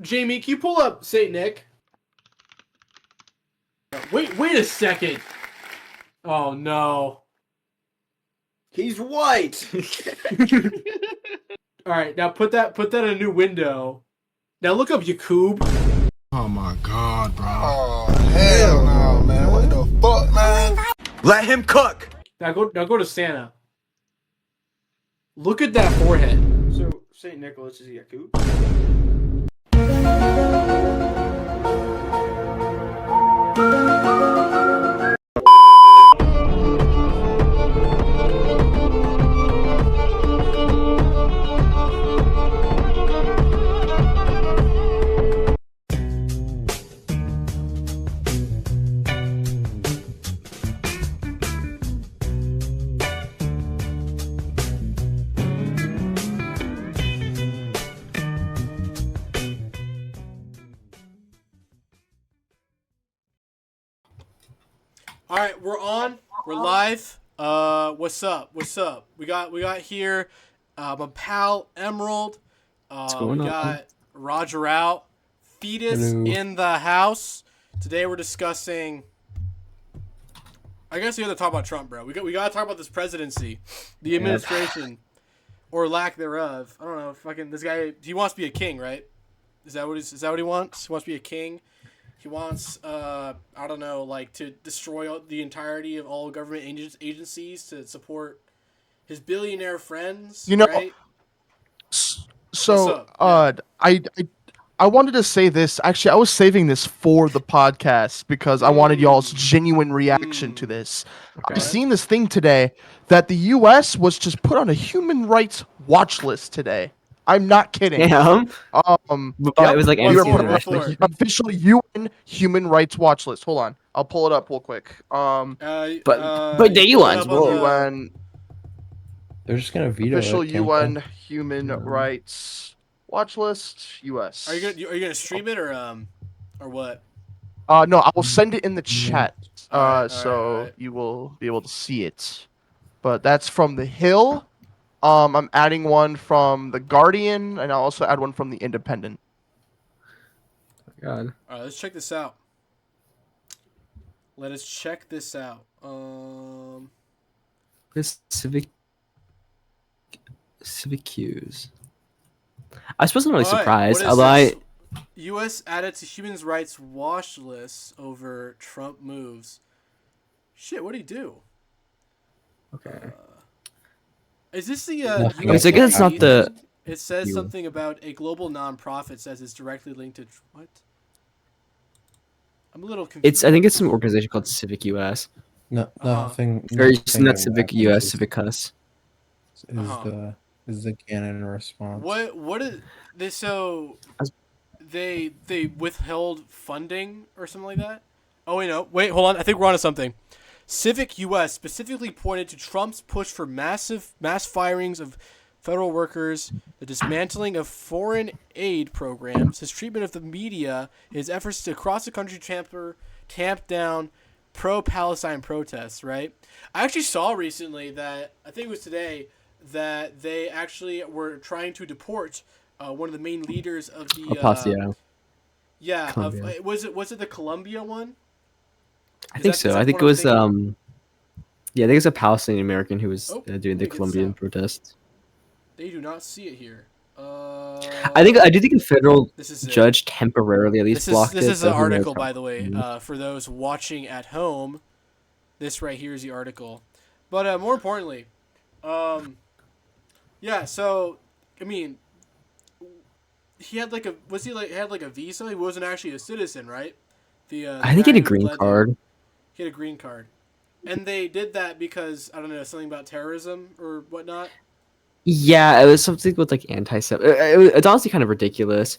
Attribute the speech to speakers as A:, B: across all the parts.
A: Jamie, can you pull up Saint Nick? Wait a second. Oh no.
B: He's white.
A: All right, now put that in a new window. Now look up Yakub.
C: Oh my god, bro.
D: Oh hell no, man! What the fuck, man?
B: Let him cook.
A: Now go to Santa. Look at that forehead. So Saint Nicholas is Yakub. All right, we're on. We're live. What's up? What's up? We got here my pal Emerald. We got Roger out. Fetus
C: Hello.
A: in the house. Today we're discussing. I guess we got to talk about Trump, bro. We got to talk about this presidency, the administration, or lack thereof. I don't know. Fucking this guy. He wants to be a king, right? Is that what he wants? He wants to be a king. He wants, I don't know, like to destroy the entirety of all government agencies to support his billionaire friends.
E: You know,
A: right?
E: So I wanted to say this. Actually, I was saving this for the podcast because I wanted y'all's genuine reaction to this.
A: Okay.
E: I've seen this thing today that the U.S. was just put on a human rights watch list today. I'm not kidding.
F: Damn.
E: It
F: was like
E: we were put on
A: Anti-Semitic.
E: the official UN Human Rights Watch list. Hold on, I'll pull it up real quick.
F: But the UN's
E: UN
C: They're just gonna veto
E: official
C: it, can't
E: UN
C: they?
E: Human Rights Watch list. U.S.
A: Are you gonna stream it or what?
E: No, I will send it in the chat,
A: all right.
E: you will be able to see it. But that's from The Hill. I'm adding one from The Guardian, and I'll also add one from The Independent.
F: God.
A: All right, let's check this out. Let us check this out.
F: This civic cues. I was really
A: All right,
F: surprised.
A: what is
F: Although
A: this? U.S. added to human rights watch list over Trump moves. Shit, what did he do?
F: okay.
A: Is this the
C: Nothing.
A: US
F: I guess it's not the.
A: It says
F: You.
A: something about a global nonprofit says it's directly linked to what? I'm a little confused.
F: I think it's some organization called Civic US.
C: No, nothing.
F: Or it's
C: nothing
F: not
C: that
F: Civic
C: happens
F: US,
C: is-
F: Civic Us.
C: Is the canon response.
A: What is this? So they withheld funding or something like that? Oh wait, no, wait, hold on. I think we're onto something. Civic US specifically pointed to Trump's push for mass firings of federal workers, the dismantling of foreign aid programs, his treatment of the media, his efforts to across the country tamp down pro-Palestine protests, right? I actually saw recently that, I think it was today, that they actually were trying to deport one of the main leaders of the
F: Pasio.
A: Colombia. Was it the Colombia one?
F: I think so. I think it was yeah, I think it's a Palestinian American who was doing the Colombian protests.
A: They do not see it here.
F: I do think a federal judge temporarily at least blocked it.
A: This is an article, by the way, for those watching at home. This right here is the article. But more importantly, yeah. So I mean, he had like a visa? He wasn't actually a citizen, right?
F: I think he had a green card.
A: He had a green card, and they did that because I don't know, something about terrorism or whatnot.
F: Yeah, it was something with like it's honestly kind of ridiculous.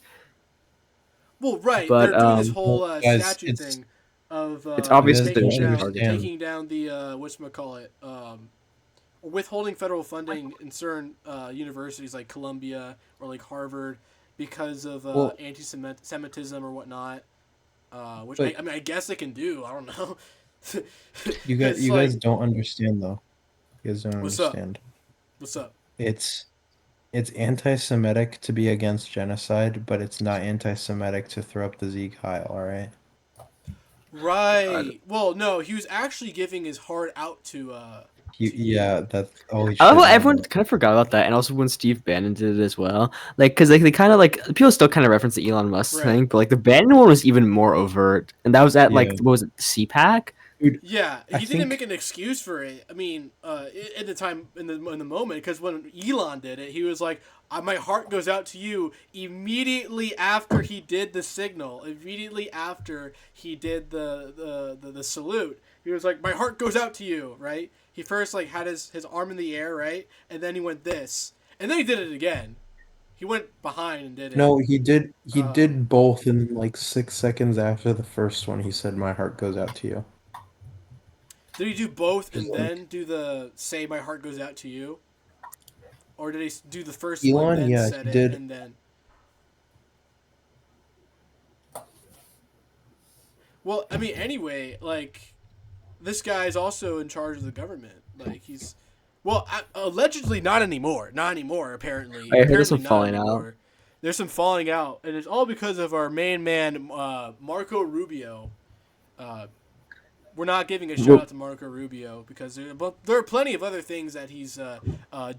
A: Well, right,
F: but,
A: they're doing this whole
C: guys,
A: statute thing of
F: it's obvious
C: that
A: taking down the whatchamacallit, or withholding federal funding in certain universities like Columbia or like Harvard because of anti-Semitism or whatnot. Which I guess they can do. I don't know.
C: You guys don't understand though. You guys don't understand.
A: What's up?
C: It's it's anti-Semitic to be against genocide, but it's not anti-Semitic to throw up the Sieg Heil, all right?
A: Right. Well, no, he was actually giving his heart out to
C: Yeah,
A: you.
C: that's holy
F: I love
C: shit.
F: how
C: Yeah,
F: everyone kind of forgot about that, and also when Steve Bannon did it as well. Like, because like they kind of like people still kind of reference the Elon Musk
A: Right.
F: thing, but like the Bannon one was even more overt, and that was at like
C: yeah.
F: what was it, CPAC?
C: Dude,
A: Yeah,
C: I
A: he didn't make
C: think
A: an excuse for it. I mean, at the time, in the moment, because when Elon did it, he was like, "My heart goes out to you." Immediately after he did the signal, immediately after he did the salute, he was like, "My heart goes out to you." Right? He first like had his arm in the air, right, and then he went this, and then he did it again. He went behind and did it.
C: no, he
A: Um,
C: did both in like 6 seconds after the first one. He said, "My heart goes out to you."
A: did he do both
C: Just
A: and
C: like
A: then do the "Say my heart goes out to you"? Or did he do the first one,
C: Elon,
A: then
C: yeah,
A: said
C: he
A: it,
C: did.
A: and then? Well, I mean, anyway, like this guy is also in charge of the government. Like he's, well, allegedly not anymore. Not anymore. Apparently,
F: I heard there's
A: apparently
F: some
A: not
F: falling out.
A: anymore. There's some falling out, and it's all because of our main man, Marco Rubio. Uh, we're not giving a shout
F: Well,
A: out to Marco Rubio because there are plenty of other things that he's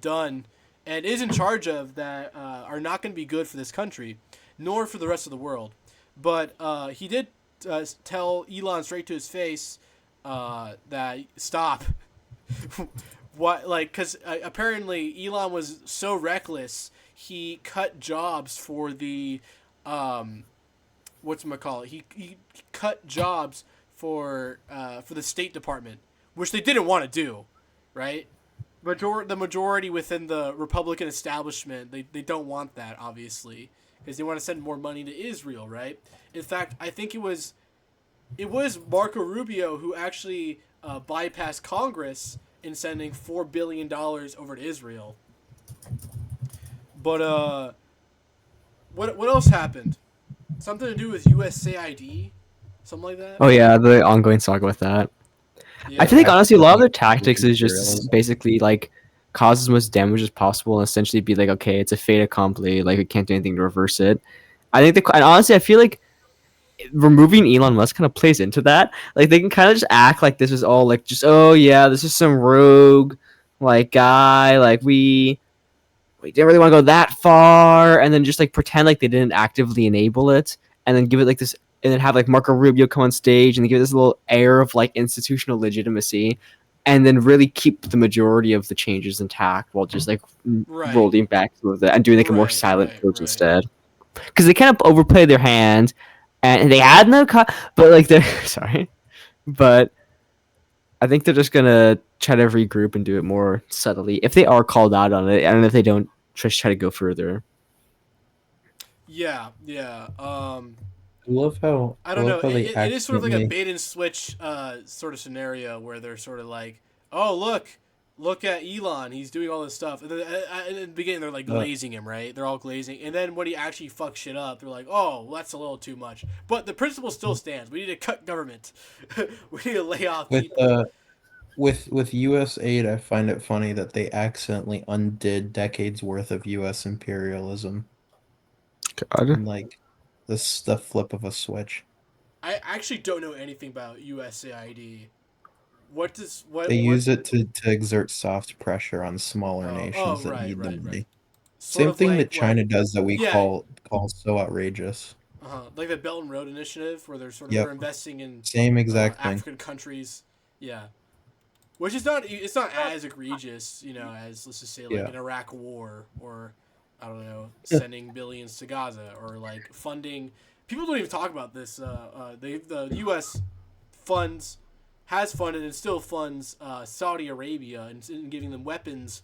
A: done and is in charge of that are not going to be good for this country, nor for the rest of the world. But he did tell Elon straight to his face that stop. What, like, because apparently Elon was so reckless, he cut jobs for the whatchamacallit. He cut jobs for the State Department, which they didn't want to do, right? The majority within the Republican establishment, they don't want that, obviously, because they want to send more money to Israel, right? In fact, I think it was Marco Rubio who actually bypassed Congress in sending $4 billion over to Israel. But what else happened? Something to do with USAID, something like that.
F: oh yeah, the ongoing saga with that. I
A: Yeah.
F: feel like honestly, a lot of their
C: Actively
F: tactics is just
C: imperialism.
F: basically like cause as much damage as possible, and essentially be like, okay, it's a fait accompli. Like we can't do anything to reverse it. I think and honestly, I feel like removing Elon Musk kind of plays into that. Like they can kind of just act like this is all like just oh yeah, this is some rogue like guy. Like we didn't really want to go that far, and then just like pretend like they didn't actively enable it, and then give it like this, and then have like Marco Rubio come on stage and give it this little air of like institutional legitimacy, and then really keep the majority of the changes intact while just like
A: Right.
F: rolling back with it and doing like a more
A: Right.
F: silent
A: Right.
F: approach
A: Right.
F: instead. Because they kind of overplay their hand, and they had no, but like they're sorry, but I think they're just gonna try to regroup and do it more subtly if they are called out on it, and if they don't, just try to go further.
A: Yeah. Yeah. I
C: I
A: don't know.
C: love how they
A: It is sort of like a
C: accidentally.
A: bait and switch sort of scenario where they're sort of like, oh look at Elon, he's doing all this stuff. And then in the beginning they're like
C: Uh,
A: glazing him, right? They're all glazing, and then when he actually fucks shit up, they're like, oh, well, that's a little too much. But the principle still stands. We need to cut government. We need to lay off
C: with
A: people.
C: with U.S. aid, I find it funny that they accidentally undid decades worth of U.S. imperialism
F: God.
C: in like the flip of a switch.
A: I actually don't know anything about USAID. What does
C: They
A: what?
C: use it to exert soft pressure on smaller
A: Oh,
C: nations that
A: right,
C: need the
A: right, right.
C: money.
A: Sort
C: Same
A: of
C: thing
A: like
C: that
A: what?
C: China does that we
A: Yeah,
C: call so outrageous.
A: like the Belt and Road Initiative, where they're
C: Yep,
A: investing in
C: same exact thing.
A: African countries. Yeah, which is not it's not as egregious, as let's just say like
C: Yeah.
A: an Iraq war or I don't know, sending billions to Gaza or like funding. People don't even talk about this. The U.S. funds has funded and still funds Saudi Arabia and giving them weapons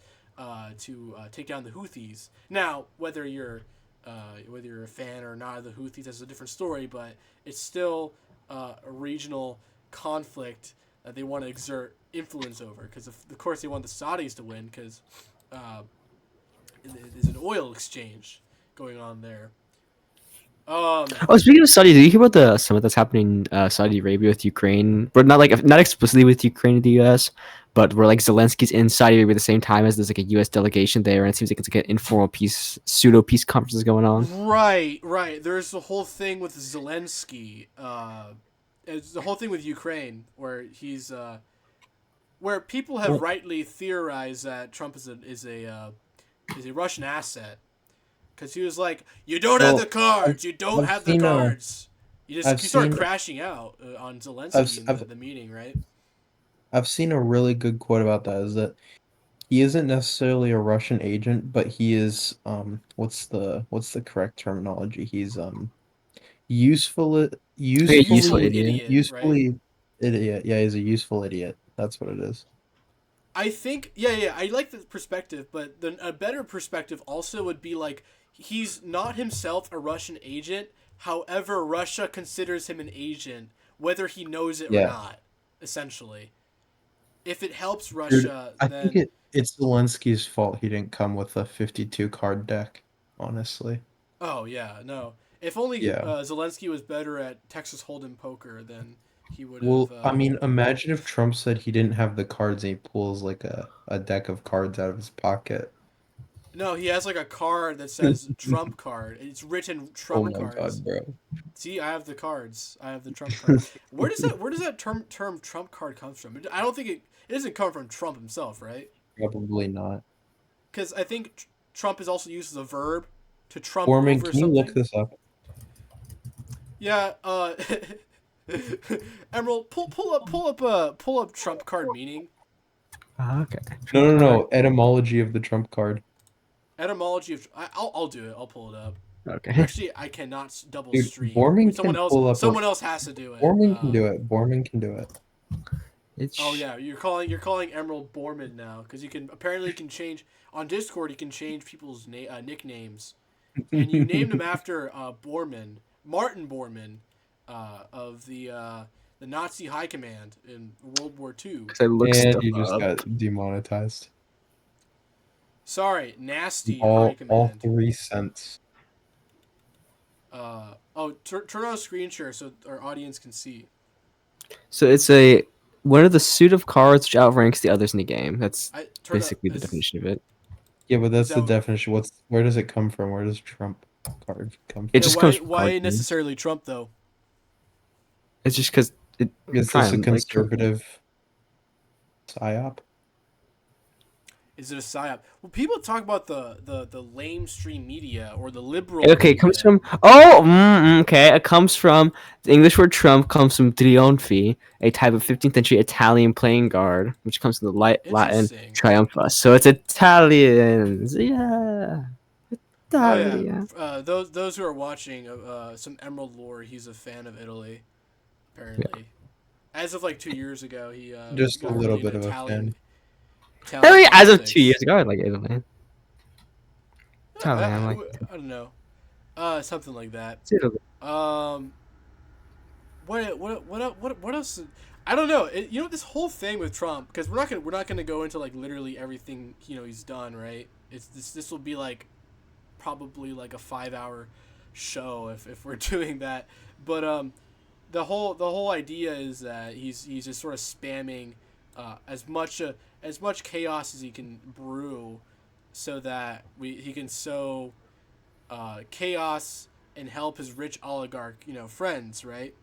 A: to take down the Houthis. Now, whether you're a fan or not of the Houthis, that's a different story. But it's still a regional conflict that they want to exert influence over. Because of course they want the Saudis to win because there's an oil exchange going on there.
F: Oh, speaking of Saudi, did you hear about the summit that's happening in Saudi Arabia with Ukraine? But not explicitly with Ukraine and the U.S., but where like Zelensky's in Saudi Arabia at the same time as there's like a U.S. delegation there, and it seems like it's like an informal pseudo peace conferences going on.
A: Right. There's the whole thing with Zelensky. It's the whole thing with Ukraine, where he's where people have
C: Well,
A: rightly theorized that Trump is a Russian asset, because he was like, "You don't have
C: well,
A: the cards.
C: I've,
A: You don't
C: I've
A: have the
C: seen a,
A: cards." You
C: I've
A: start
C: seen,
A: crashing out on
C: I've,
A: Zelensky
C: s-
A: in
C: I've,
A: the meeting, right?
C: I've seen a really good quote about that. Is that he isn't necessarily a Russian agent, but he is what's the correct terminology? He's useful
A: He's a
F: Useful
A: useful
C: usefully
F: idiot.
A: idiot, right?
C: usefully idiot. Yeah, he's a useful idiot. That's what it is.
A: I think, yeah, I like the perspective, but then a better perspective also would be like, he's not himself a Russian agent. However, Russia considers him an agent, whether he knows it or
C: Yeah,
A: not. Essentially, if it helps
C: dude.
A: Russia,
C: I think
A: then
C: it's Zelensky's fault he didn't come with a 52 card deck, honestly.
A: oh yeah, no. If only
C: Yeah.
A: Zelensky was better at Texas Hold'em poker, then he would have.
C: Well, I mean, imagine if Trump said he didn't have the cards and he pulls like a deck of cards out of his pocket.
A: No, he has like a card that says Trump card. It's written
C: Oh
A: Trump
C: my
A: cards.
C: God, bro.
A: See, I have the cards. I have the Trump card. Where does that term Trump card comes from? I don't think it doesn't come from Trump himself, right?
C: Probably not.
A: Because I think Trump is also used as a verb to trump
C: Foreman,
A: over
C: can you look
A: something.
C: this up?
A: Yeah. Emerald, pull up Trump card meaning.
F: Okay.
C: No, no, no. Etymology of the Trump card.
A: Etymology of. I'll do it. I'll pull it up.
F: Okay.
A: Actually, I cannot double
C: Dude,
A: stream.
C: Borman
A: Someone
C: can
A: else.
C: pull up a.
A: Someone else has to do it.
C: Borman can do it. Borman can do it.
A: Oh yeah, you're calling Emerald Borman now, because you can change on Discord. You can change people's nicknames, and you named him after Borman, Martin Bormann, of the Nazi High Command in World War II.
F: 'Cause I looked
C: And
F: stuff
C: you just
F: up.
C: got demonetized.
A: Sorry, Nasty High
C: All
A: Command.
C: 3 cents.
A: Turn on screen share so our audience can see.
F: So it's one of the suit of cards which outranks the others in the game. That's
A: I turn up.
F: basically the definition of it.
C: Yeah, but
A: Is
C: that's the
A: that
C: definition. Where does it come from? Where does Trump card come
F: It
A: yeah?
C: from?
F: just
A: Why
F: comes from
A: why
F: card games.
A: necessarily Trump though?
F: It's just because
C: Is this a
F: fine, like Trump.
C: conservative psyop?
A: Is it a psyop? Well, people talk about the lamestream media or the liberal
F: Okay, it
A: media.
F: comes from okay. It comes from the English word trump comes from trionfi, a type of 15th century Italian playing guard, which comes from the Latin
A: Interesting.
F: triumphus. So it's Italians, yeah,
A: Oh yeah.
F: Italia.
A: Those who are watching some Emerald lore, he's a fan of Italy. Apparently, as of like 2 years ago, he
C: Just a
A: got
C: little
A: really
C: bit
A: into
C: of a fan.
F: I mean, as of
A: politics.
F: 2 years ago, I like Italy.
A: I,
F: Italy, I like
A: I don't know. Something like that.
F: Italy.
A: What else? I don't know. This whole thing with Trump, because we're not gonna go into like literally everything he's done, right? This will be like probably like a 5 hour show if we're doing that. But the whole idea is that he's just sort of spamming as much chaos as he can brew, so that he can sow chaos and help his rich oligarch friends, right?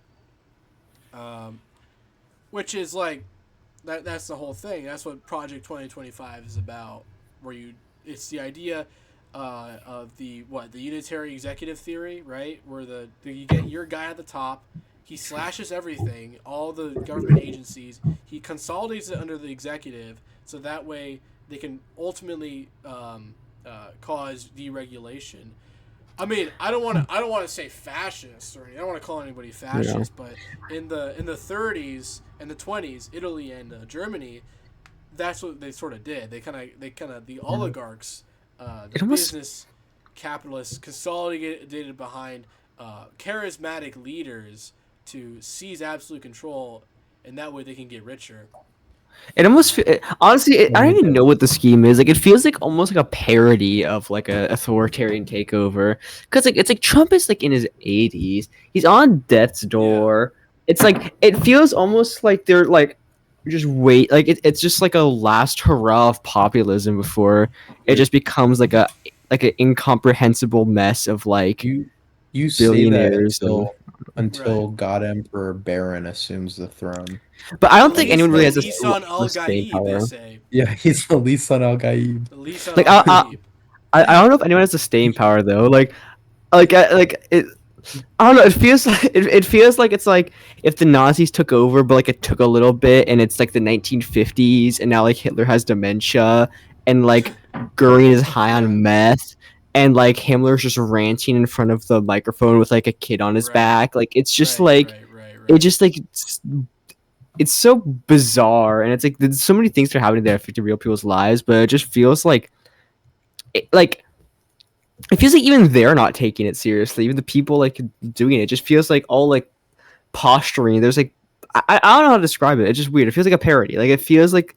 A: Which is like that's the whole thing. That's what Project 2025 is about, where it's the idea of the unitary executive theory, right? Where you get your guy at the top, he slashes everything, all the government agencies, he consolidates it under the executive, so that way they can ultimately cause deregulation. I mean, I don't want to say fascist or anything. I don't want to call anybody fascist, but in the 30s and the 20s, Italy and Germany, that's what they sort of did. The oligarchs, the business capitalists consolidated behind charismatic leaders to seize absolute control, and that way they can get richer.
F: It almost honestly, I don't even know what the scheme is. Like, it feels like almost like a parody of like a authoritarian takeover. Because like it's like Trump is like in his 80s. He's on death's door. It's like it feels almost like they're like just wait like it's just like a last hurrah of populism before it just becomes like an incomprehensible mess of like
C: You say that
F: billionaires and.
C: until
A: Right.
C: God Emperor Baron assumes the throne.
F: But I don't think
A: The
F: anyone really has
A: Lisan
F: a
A: al
F: staying
A: Gaib, they
F: power.
A: say.
C: Yeah, he's the Lisan al Gaib.
A: The Lisan
F: Like
A: al Gaib.
F: I don't know if anyone has a staying power though. Like it. I don't know. It feels like it feels like it's like if the Nazis took over, but like it took a little bit, and it's like the 1950s, and now like Hitler has dementia, and like Goering is high
A: Yeah.
F: on meth, and like Himmler's just ranting in front of the microphone with like a kid on his
A: Right.
F: back. Like it's just
A: Right.
F: it just like it's so bizarre, and it's like there's so many things that are happening that affect real people's lives, but it just feels like like it feels like even they're not taking it seriously. Even the people like doing it just feels like all like posturing. There's like I don't know how to describe it. It's just weird. It feels like a parody. Like it feels like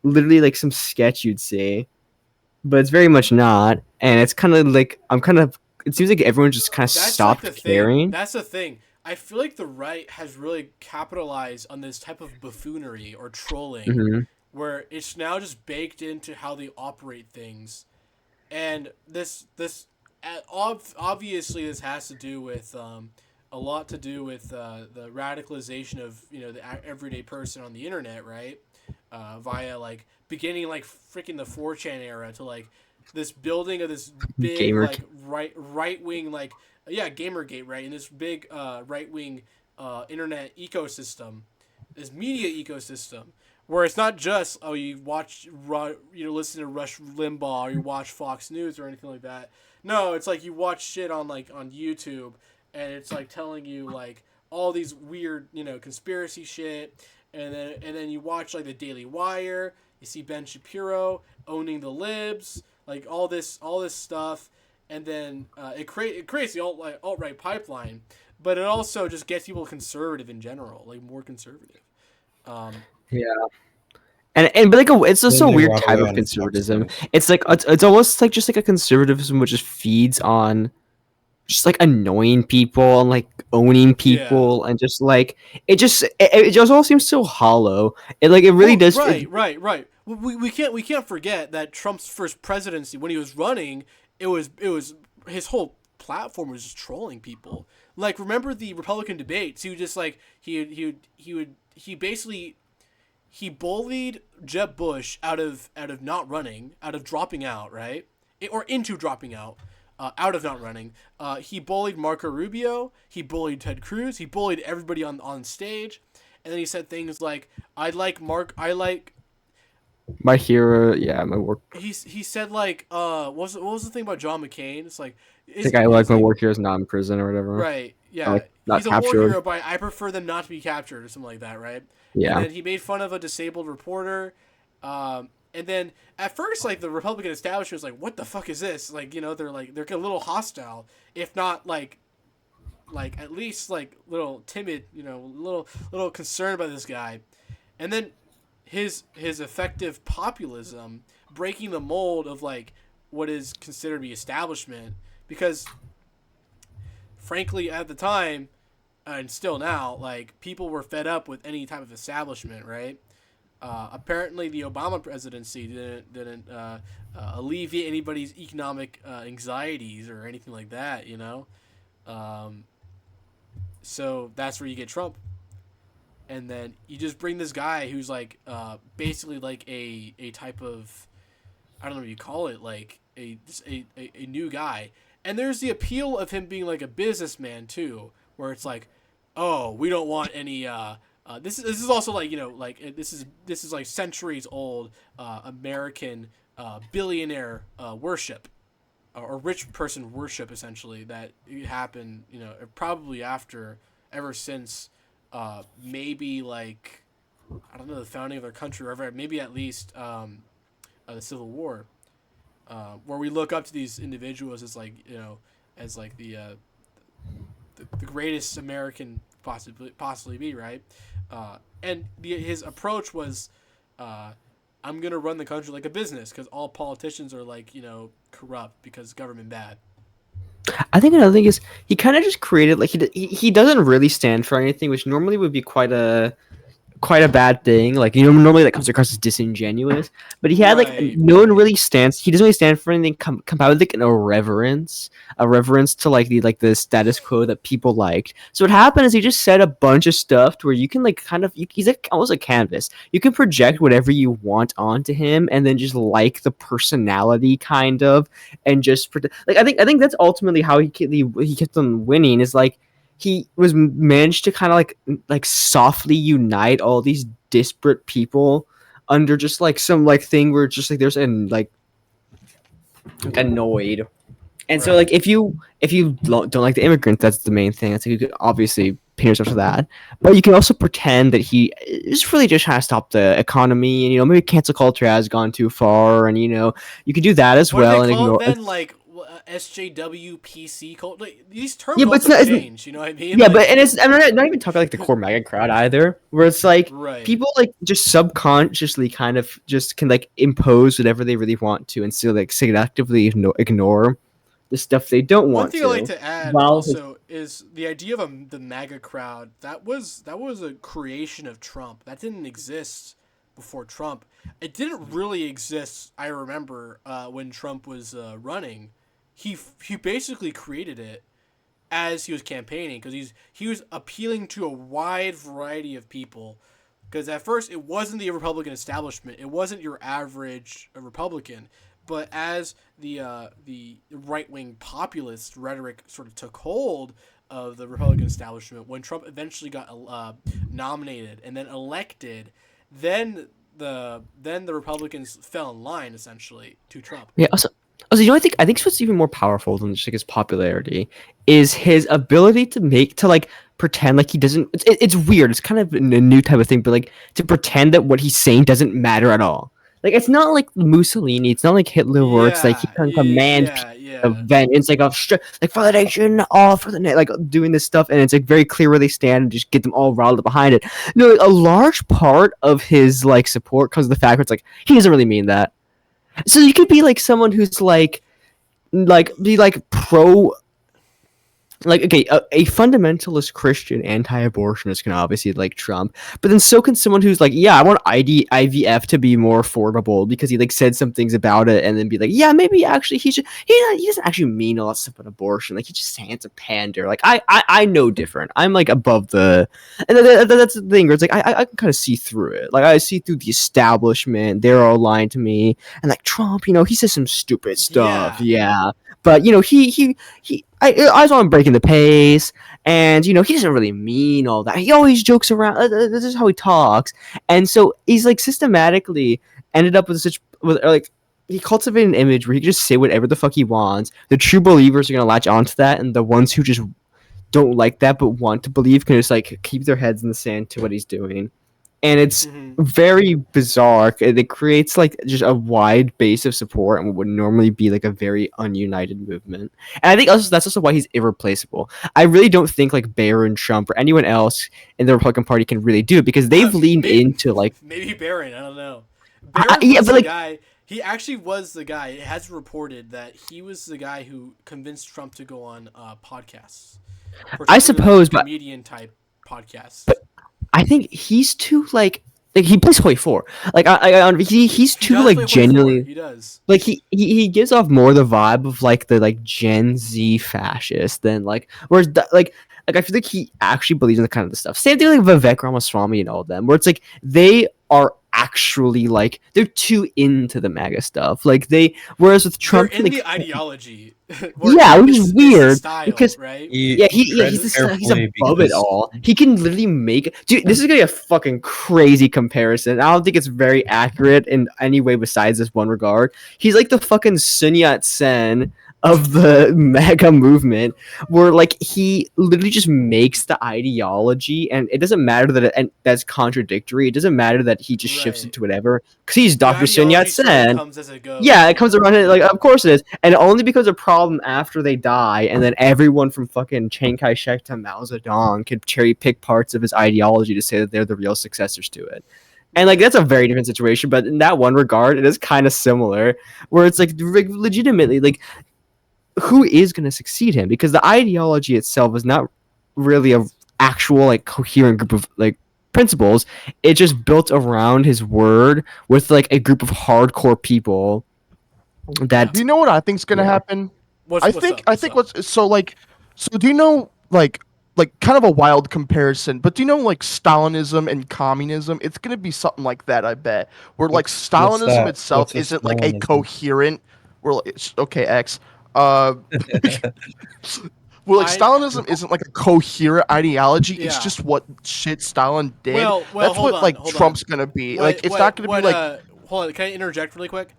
F: literally like some sketch you'd see, but it's very much not. And it's kind of like I'm kind of. It seems like everyone just kind of
A: That's
F: stopped
A: like the
F: caring.
A: thing. That's the thing. I feel like the right has really capitalized on this type of buffoonery or trolling,
F: Mm-hmm.
A: where it's now just baked into how they operate things, and obviously this has to do with a lot to do with the radicalization of the everyday person on the internet, right? Via like beginning like freaking the 4chan era to like this building of this big
F: Gamer.
A: like right wing like Gamergate, right? And this big right wing internet ecosystem, this media ecosystem, where it's not just you watch listen to Rush Limbaugh or you watch Fox News or anything like that. No, it's like you watch shit on like on YouTube, and it's like telling you like all these weird conspiracy shit, and then you watch like the Daily Wire. You see Ben Shapiro owning the libs, like all this stuff, and then it creates the alt right pipeline, but it also just gets people conservative in general, like more conservative.
F: Yeah. And but like it's just
C: Then
F: a
C: they
F: weird
C: run
F: type
C: away
F: of
C: on a
F: conservatism.
C: substance.
F: It's like it's almost like just like a conservatism which just feeds on just like annoying people and like owning people and just like it just all seems so hollow. It like it really does.
A: Right. We can't forget that Trump's first presidency, when he was running, it was his whole platform was just trolling people. Like, remember the Republican debates? He would just like he basically he bullied Jeb Bush out of not running, out of dropping out, right? Or into dropping out. Out of not running. He bullied Marco Rubio. He bullied Ted Cruz. He bullied everybody on stage. And then he said things like, I like
F: My hero, yeah, my work.
A: he said like what was the thing about John McCain? It's like
F: The guy like my work hero is not in prison or whatever.
A: right, yeah,
F: Like not
A: he's a war
F: captured.
A: hero, but I prefer them not to be captured or something like that, right?
F: Yeah.
A: And then he made fun of a disabled reporter. And then at first, like the Republican establishment was like, "What the fuck is this?" Like, they're a little hostile, if not like at least like little timid, little concerned by this guy. And then his effective populism, breaking the mold of like what is considered to be establishment, because frankly at the time and still now, like people were fed up with any type of establishment, right? Apparently, the Obama presidency didn't alleviate anybody's economic anxieties or anything like that, So that's where you get Trump, and then you just bring this guy who's like basically like a type of, I don't know what you call it, like a new guy. And there's the appeal of him being like a businessman too, where it's like, oh, we don't want any. This is also like this is like centuries old American billionaire worship or rich person worship, essentially, that happened probably ever since maybe like, I don't know, the founding of our country, or maybe at least the Civil War, where we look up to these individuals as like as like the greatest American possibly be, right? And his approach was I'm gonna run the country like a business because all politicians are like corrupt because government bad.
F: I think another thing is he kind of just created like he doesn't really stand for anything, which normally would be quite a bad thing. Like, normally that comes across as disingenuous. But he had like
A: Right,
F: no one
A: right.
F: really stands. He doesn't really stand for anything. Combined with like an irreverence, a reverence to like the status quo that people liked. So what happened is he just said a bunch of stuff to where you can like he's like almost a canvas. You can project whatever you want onto him, and then just like the personality kind of, and just like I think that's ultimately how he kept on winning. Is like he was managed to kind of like softly unite all these disparate people under just like some like thing where just like there's an like annoyed. And so
A: Right.
F: like if you don't like the immigrants, that's the main thing. That's like, you could obviously paint yourself to that, but you can also pretend that he is really just trying to stop the economy, and maybe cancel culture has gone too far, and you can do that as
A: What do
F: well
A: they
F: and
A: call it
F: ignore.
A: then? Like SJW PC cult. Like, these
F: Yeah,
A: terms
F: but it's
A: also
F: not.
A: change. You know what I mean?
F: Yeah, but
A: Like,
F: and it's I'm not even talking like the core MAGA crowd either, where it's like
A: right.
F: people like just subconsciously kind of just can like impose whatever they really want to and still like selectively ignore the stuff they don't
A: One
F: want
A: thing I like
F: to.
A: to add
F: While
A: also is the idea of the MAGA crowd. That was a creation of Trump. That didn't exist before Trump. It didn't really exist. I remember when Trump was running, he basically created it as he was campaigning because he was appealing to a wide variety of people. Because at first it wasn't the Republican establishment, it wasn't your average Republican, but as the right wing populist rhetoric sort of took hold of the Republican establishment, when Trump eventually got nominated and then elected, then the Republicans fell in line essentially to Trump.
F: yeah, also, I think what's even more powerful than just like his popularity is his ability to like pretend like he doesn't. It's weird. It's kind of a new type of thing, but like to pretend that what he's saying doesn't matter at all. Like it's not like Mussolini. It's not like Hitler, where it's like he
A: Yeah,
F: can command
A: yeah,
F: of
A: yeah.
F: vengeance, like like for the nation, all for the like doing this stuff, and it's like very clear where they stand, and just get them all riled up behind it. No, like, a large part of his like support comes the fact that it's like he doesn't really mean that. So you could be like someone who's be like pro, like okay, a fundamentalist Christian anti-abortionist can obviously like Trump, but then so can someone who's like, yeah, I want IVF to be more affordable because he like said some things about it, and then be like, yeah, maybe actually he doesn't actually mean all that stuff about abortion. Like he's just saying it's a pander. Like I know different. I'm like above the, and that's the thing where it's like I can kind of see through it. Like I see through the establishment. They're all lying to me, and like Trump, he says some stupid stuff.
A: Yeah.
F: Yeah, but I was on breaking the pace, and he doesn't really mean all that. He always jokes around. This is how he talks, and so he's like systematically ended up with like he cultivated an image where he can just say whatever the fuck he wants. The true believers are gonna latch onto that, and the ones who just don't like that but want to believe can just like keep their heads in the sand to what he's doing. And it's
A: Hmm.
F: very bizarre. It creates like just a wide base of support and what would normally be like a very ununited movement. And I think also that's also why he's irreplaceable. I really don't think like Barron Trump or anyone else in the Republican Party can really do it because they've leaned
A: maybe
F: into like
A: maybe Barron. I don't know. Barron
F: yeah,
A: was
F: but
A: the
F: like
A: guy. He actually was the guy. It has reported that he was the guy who convinced Trump to go on podcasts,
F: I
A: particularly
F: suppose, but
A: comedian type podcasts.
F: I think he's too like he plays 44. Like he's
A: He
F: too
A: does
F: like
A: play 44.
F: genuinely
A: He does.
F: like he gives off more the vibe of like the like Gen Z fascist than like whereas like I feel like he actually believes in the kind of the stuff. Same thing like Vivek Ramaswamy and all of them, where it's like they are actually like they're too into the MAGA stuff. Like whereas with
A: They're
F: Trump,
A: in
F: like
A: the ideology. Where
F: yeah,
A: Trump
F: which is
A: is the
F: weird
A: style,
F: because
A: right?
C: Tread
F: he's
C: carefully
F: above it
C: because
F: all. He can literally make dude. This is gonna be a fucking crazy comparison. I don't think it's very accurate in any way besides this one regard. He's like the fucking Sun Yat-sen of the MAGA movement, where like he literally just makes the ideology, and it doesn't matter and that's contradictory. It doesn't matter that he just shifts
A: Right.
F: into whatever because he's
A: The
F: Dr. Sun
A: ideology sort of
F: Yat-sen.
A: comes as it
F: Yeah,
A: goes.
F: it comes
A: Yeah.
F: around it like of course it is, and it only becomes a problem after they die, and then everyone from fucking Chiang Kai-shek to Mao Zedong could cherry pick parts of his ideology to say that they're the real successors to it. And like that's a very different situation, but in that one regard, it is kind of similar, where it's like legitimately like who is going to succeed him, because the ideology itself is not really a actual like coherent group of like principles. It just built around his word with like a group of hardcore people that
E: Do you know what I think's gonna
F: Yeah.
E: happen?
A: What's
E: I
A: up?
E: think
A: What's up?
E: what's so like so do you know like kind of a wild comparison, but do you know like Stalinism and communism? It's gonna be something like that, I bet. Where like
C: What's
E: Stalinism
C: that?
E: itself
C: What's a
E: isn't like a
C: Stalinism?
E: coherent. Okay, X. Uh, well, like
A: I-
E: Stalinism isn't like a coherent ideology. It's
A: Yeah.
E: just what shit Stalin did.
A: Well,
E: That's
A: hold
E: what
A: on,
E: like
A: hold on.
E: Trump's gonna be. Like it's not gonna be like
A: hold on, can I interject really quick?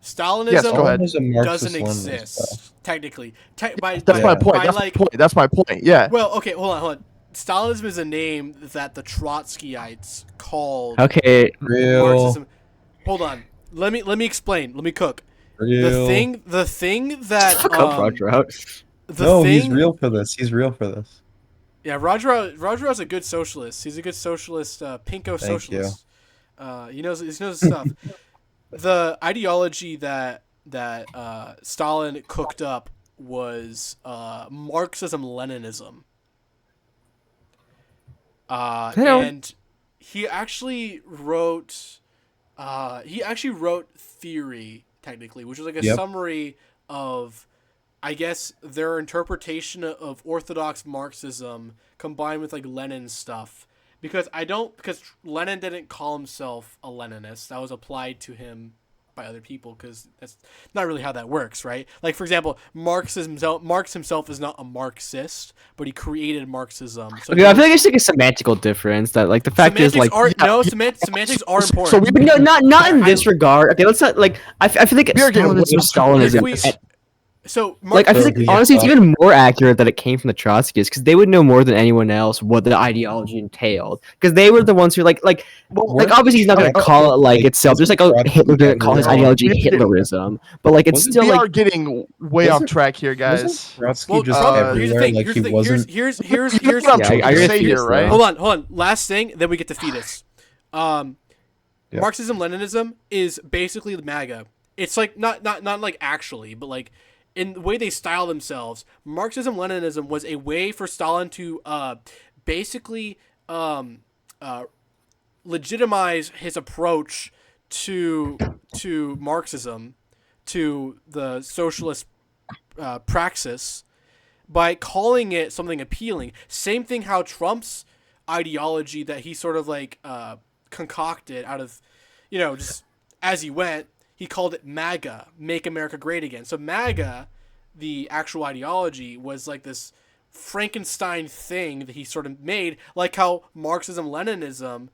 E: yes.
A: Stalinism
E: Go ahead.
C: Stalin is a
A: doesn't
C: Marxist-Leninist,
A: exist technically.
E: That's
A: By
E: my point.
A: by
E: That's
A: like
E: my point. That's my point. Yeah.
A: well, okay, hold on. Stalinism is a name that the Trotskyites called
F: okay,
C: Real,
A: Marxism. Hold on. Let me explain. Let me cook.
C: real.
A: The thing that
F: fuck up, Roger out.
A: the
C: No,
A: thing,
C: he's real for this. He's real for this.
A: Yeah, Roger's a good socialist. He's a good socialist, pinko
C: Thank
A: socialist. He knows his stuff. The ideology that Stalin cooked up was Marxism-Leninism.
F: Hell.
A: And he actually wrote theory technically, which was like a
C: Yep.
A: summary of, I guess, their interpretation of orthodox Marxism combined with like Lenin's stuff. Because Lenin didn't call himself a Leninist. That was applied to him by other people, because that's not really how that works, right? Like, for example, Marx himself is not a Marxist, but he created Marxism. So
F: Okay, I feel like it's like a semantical difference that like the fact is like
A: semantics are important.
E: So we
F: but no, not in
A: I-
F: this regard. Okay, let's not like I feel like
E: We are getting way
F: Stalinism,
E: off
F: Stalinism.
A: So
F: Like I feel like
C: Yeah.
F: honestly, it's even more accurate that it came from the Trotskyists, because they would know more than anyone else what the ideology entailed, because they were the ones who like obviously he's not gonna call it like itself, just like Hitler didn't call his ideology Hitlerism, but like it's
C: Wasn't
F: still
E: we
F: like
E: are getting way off
C: Wasn't-
E: track here,
C: Wasn't
E: guys.
C: Trotsky
A: Well,
C: just
A: Trump,
C: everywhere?
A: here's the thing.
C: Like
A: Here's
C: he
A: the thing.
C: wasn't.
A: Here's
E: You know what I'm
F: Yeah,
E: trying
F: I
E: to
F: agree
E: say
F: with
E: here,
F: this,
E: right?
F: though.
A: hold on. Last thing, then we get to fetus.
C: Yeah.
A: Marxism-Leninism is basically the MAGA. It's like not like actually, but like in the way they style themselves, Marxism-Leninism was a way for Stalin to basically legitimize his approach to Marxism, to the socialist praxis, by calling it something appealing. Same thing how Trump's ideology that he sort of like concocted out of, just as he went, he called it MAGA, Make America Great Again. So MAGA, the actual ideology, was like this Frankenstein thing that he sort of made, like how Marxism-Leninism,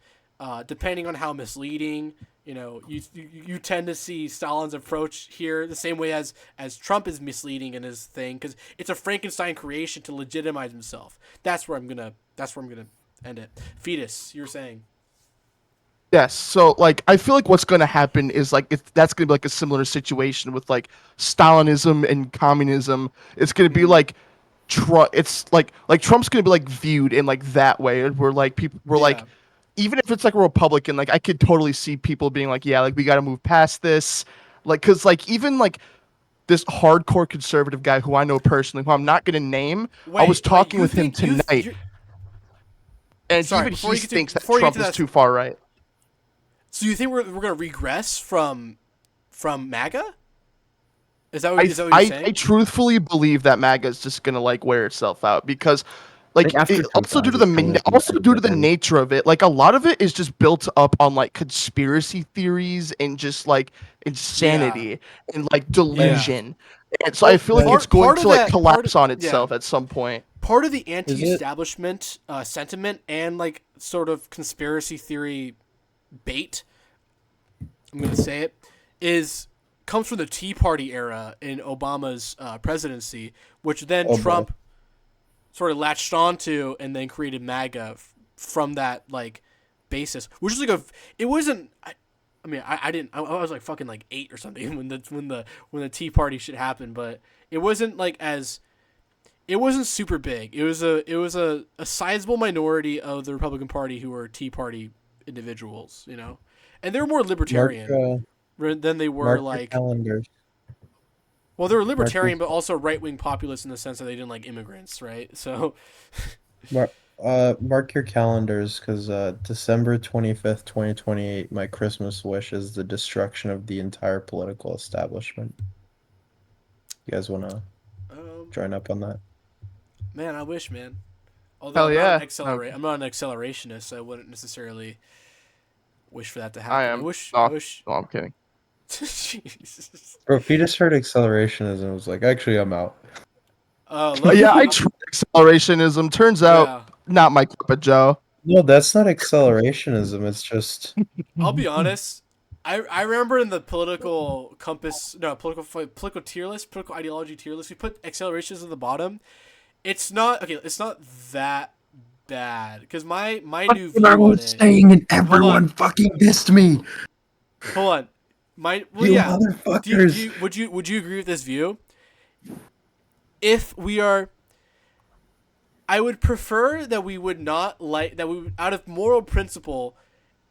A: depending on how misleading, you tend to see Stalin's approach here the same way as Trump is misleading in his thing, because it's a Frankenstein creation to legitimize himself. That's where I'm gonna end it. Fetus, you were saying.
E: Yes. So like I feel like what's going to happen is like that's going to be like a similar situation with like Stalinism and communism. It's going to be like it's like Trump's going to be like viewed in like that way, where like people were like,
A: Yeah.
E: even if it's like a Republican, like I could totally see people being like, yeah, like we got to move past this, like because like even like this hardcore conservative guy who I know personally, who I'm not going to name, I was talking with him tonight, and
A: Sorry,
E: even
A: before
E: he
A: you get to-
E: thinks that
A: before you get
E: Trump
A: to
E: is
A: that-
E: too far right.
A: So you think we're gonna regress from MAGA? Is that what you're saying?
E: I truthfully believe that MAGA is just gonna like wear itself out, because like
F: Like, after
E: it,
F: Trump
E: also due to
F: dies,
E: the
F: it's gonna be
E: also due to the
F: again.
E: nature of it, like a lot of it is just built up on like conspiracy theories and just like insanity and like delusion. And so I feel like it's going to like collapse on itself at some point.
A: Part of the anti-establishment sentiment and like sort of conspiracy theory bait, I'm gonna say it, comes from the Tea Party era in Obama's presidency, which then Trump sort of latched onto and then created MAGA from that like basis, which is like it wasn't. I didn't. I was like fucking like 8 or something when the Tea Party shit happened, but it wasn't like it wasn't super big. It was a sizable minority of the Republican Party who were Tea Party individuals, and they're more
C: Mark,
A: libertarian than they were
C: mark your
A: like.
C: calendars.
A: Well, they were
C: Mark your,
A: libertarian, but also right wing populists in the sense that they didn't like immigrants, right? So,
C: mark your calendars, because December 25th, 2028, my Christmas wish is the destruction of the entire political establishment. You guys want to
A: um,
C: join up on that?
A: man, I wish, man. Although
E: Hell yeah.
A: I'm not an accelerationist, so I wouldn't necessarily wish for that to
E: I
A: happen.
E: am.
A: I
E: No,
A: wish.
E: no, I'm kidding.
A: Jesus.
C: Bro, if you just heard accelerationism, it was like, actually, I'm out.
E: Yeah, I
A: Lucky.
E: tried accelerationism. Turns out,
A: Yeah.
E: not my cup of Joe.
C: No, that's not accelerationism. It's just
A: I'll be honest. I remember in the political compass, no, political tier list, political ideology tier list, we put accelerations at the bottom. It's not okay. It's not that bad because my new view on it.
C: and
A: everyone
C: fucking dissed me.
A: Hold on, well
C: You
A: yeah.
C: motherfuckers.
A: Would you agree with this view? If we are, I would prefer that we would not like that we would, out of moral principle,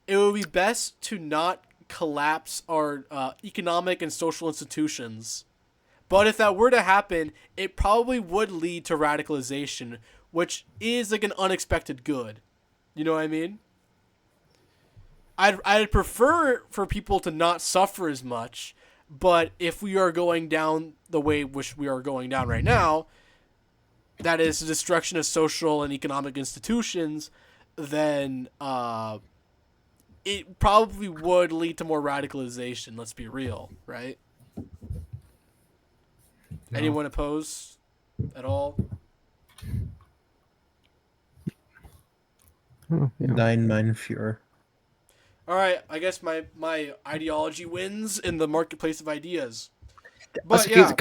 A: it would be best to not collapse our economic and social institutions. But if that were to happen, it probably would lead to radicalization, which is like an unexpected good. You know what I mean? I'd prefer for people to not suffer as much, but if we are going down the way which we are going down right now, that is the destruction of social and economic institutions, then it probably would lead to more radicalization. Let's be real, right?
C: No.
A: Anyone oppose at all?
F: Oh, yeah.
C: Nine Mein Führer.
A: All right, I guess my ideology wins in the marketplace of ideas. But yeah,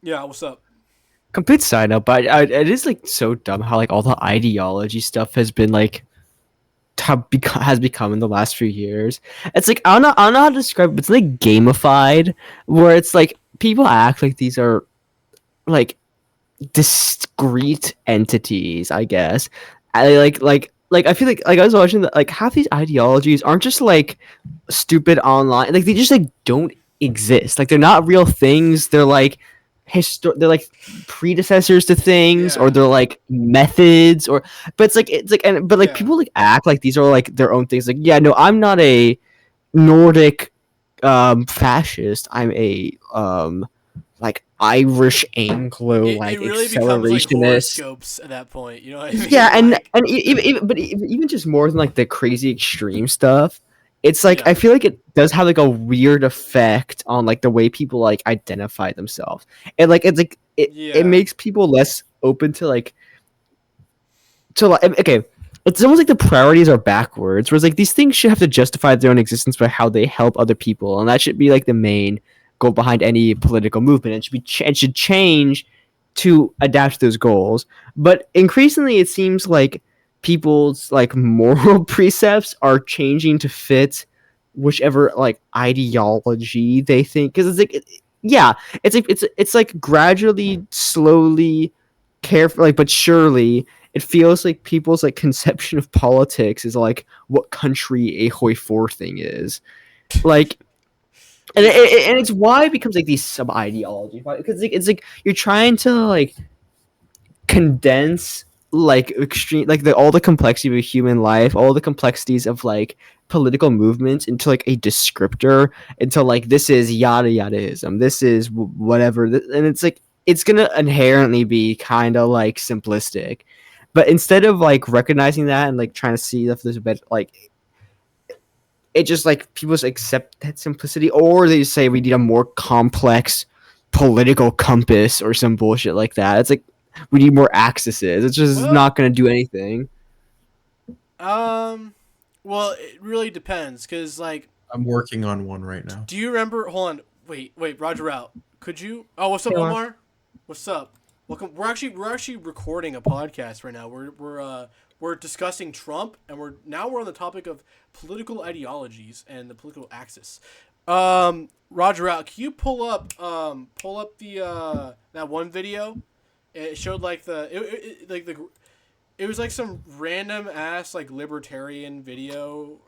A: yeah. What's up?
F: Complete side note, but it is like so dumb how like all the ideology stuff has been like has become in the last few years. It's like I don't know how to describe it, but it's like gamified, where it's like people act like these are like discrete entities, I guess. I like I feel like I was watching that like half these ideologies aren't just like stupid online, like they just like don't exist. Like they're not real things. They're like they're like predecessors to things, or
A: Yeah.
F: they're like methods, or but it's like but like
A: Yeah.
F: people like act like these are like their own things. Like, yeah, no, I'm not a Nordic fascist. I'm a like Irish Anglo like
A: It really becomes like
F: accelerationist.
A: horoscopes at that point. You know what I mean?
F: Yeah, and
A: Like,
F: even just more than like the crazy extreme stuff, it's like
A: Yeah.
F: I feel like it does have like a weird effect on like the way people like identify themselves, and like it's like
A: Yeah.
F: it makes people less open to like okay. It's almost like the priorities are backwards, whereas like these things should have to justify their own existence by how they help other people, and that should be like the main goal behind any political movement. It should be it should change to adapt to those goals. But increasingly, it seems like people's like moral precepts are changing to fit whichever like ideology they think. Because it's like, yeah, it's like gradually, slowly, carefully, like, but surely. It feels like people's like conception of politics is like what country a hoi four thing is, like, and it's why it becomes like these sub ideologies, because it's like you're trying to like condense like extreme like all the complexity of a human life, all the complexities of like political movements into like a descriptor, into like this is yada yadaism, this is whatever, and it's like it's gonna inherently be kind of like simplistic, but instead of like recognizing that and like trying to see if there's a better like it just like people just accept that simplicity, or they just say we need a more complex political compass or some bullshit like that. It's like we need more axes. It's just
A: Well-
F: not going to do anything.
A: Well, it really depends, cause like,
C: I'm working on one right now.
A: do you remember? Hold on, wait, Roger out. Could you? Oh, what's up,
F: Hey,
A: Omar? What's up? Welcome. We're actually recording a podcast right now. We're discussing Trump, and we're on the topic of political ideologies and the political axis. Roger out. Can you pull up the that one video? It showed like it It was like some random ass like libertarian video.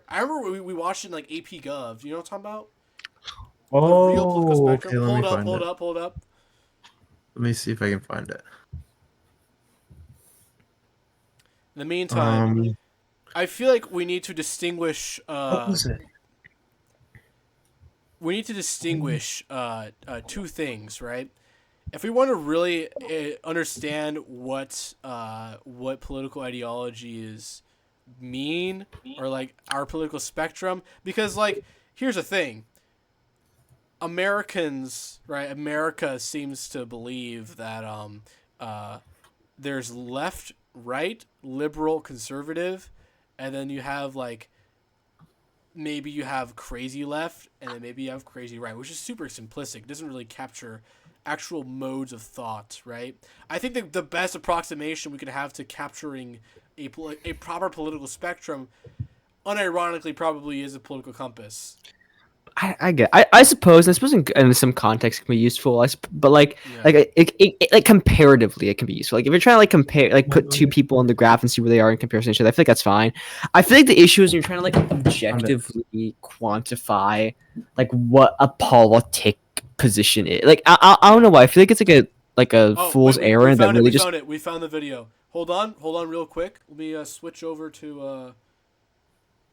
A: I remember we watched it in like AP Gov. You know what I'm talking about? The real political
C: Oh,
A: spectrum.
C: okay. Let me
A: Hold up,
C: find
A: hold
C: it.
A: up, hold up.
C: Let me see if I can find it.
A: In the meantime,
C: Um,
A: I feel like we need to distinguish.
C: what was it?
A: We need to distinguish two things, right? If we want to really understand what political ideologies mean, or like our political spectrum, because like here's the thing. Americans, right? America seems to believe that there's left, right, liberal, conservative, and then you have like maybe you have crazy left, and then maybe you have crazy right, which is super simplistic. It doesn't really capture actual modes of thought, right? I think the best approximation we can have to capturing a proper political spectrum, unironically, probably is a political compass.
F: I suppose in some context it can be useful. But like
A: Yeah.
F: like comparatively it can be useful. Like if you're trying to like compare like put two people on the graph and see where they are in comparison to each other, I feel like that's fine. I feel like the issue is when you're trying to like objectively quantify like what a politic position is. Like I don't know why. I feel like it's like a fool's errand that really just.
A: We found the video. Hold on, real quick. Let me switch over to.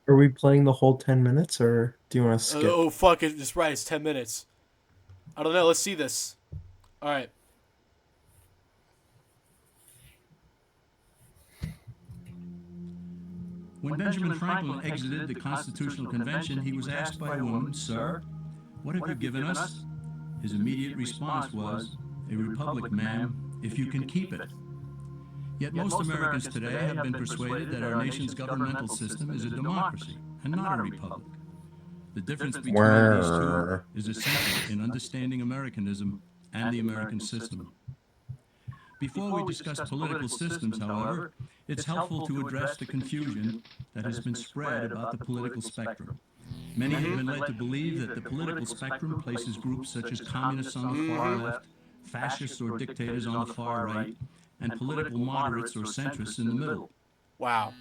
C: Are we playing the whole 10 minutes, or do you want to skip?
A: Oh fuck! It's right. It's 10 minutes. I don't know. Let's see this. All right.
G: When Benjamin Franklin exited the Constitutional Convention, he was asked by a woman, "Sir, what have you given us?" His immediate response was, "A republic, ma'am, if you can keep it." Yet most Americans today have been persuaded that our nation's governmental system is a democracy and not a republic. The difference between these two is essential in understanding Americanism and the American system. Before we discuss political systems, however, it's helpful to address the confusion that has been spread about the political spectrum. Many have been led to believe that the political spectrum places groups such as communists on the far left, fascists or dictators on the far right, and political moderates or centrists in the middle.
A: Wow.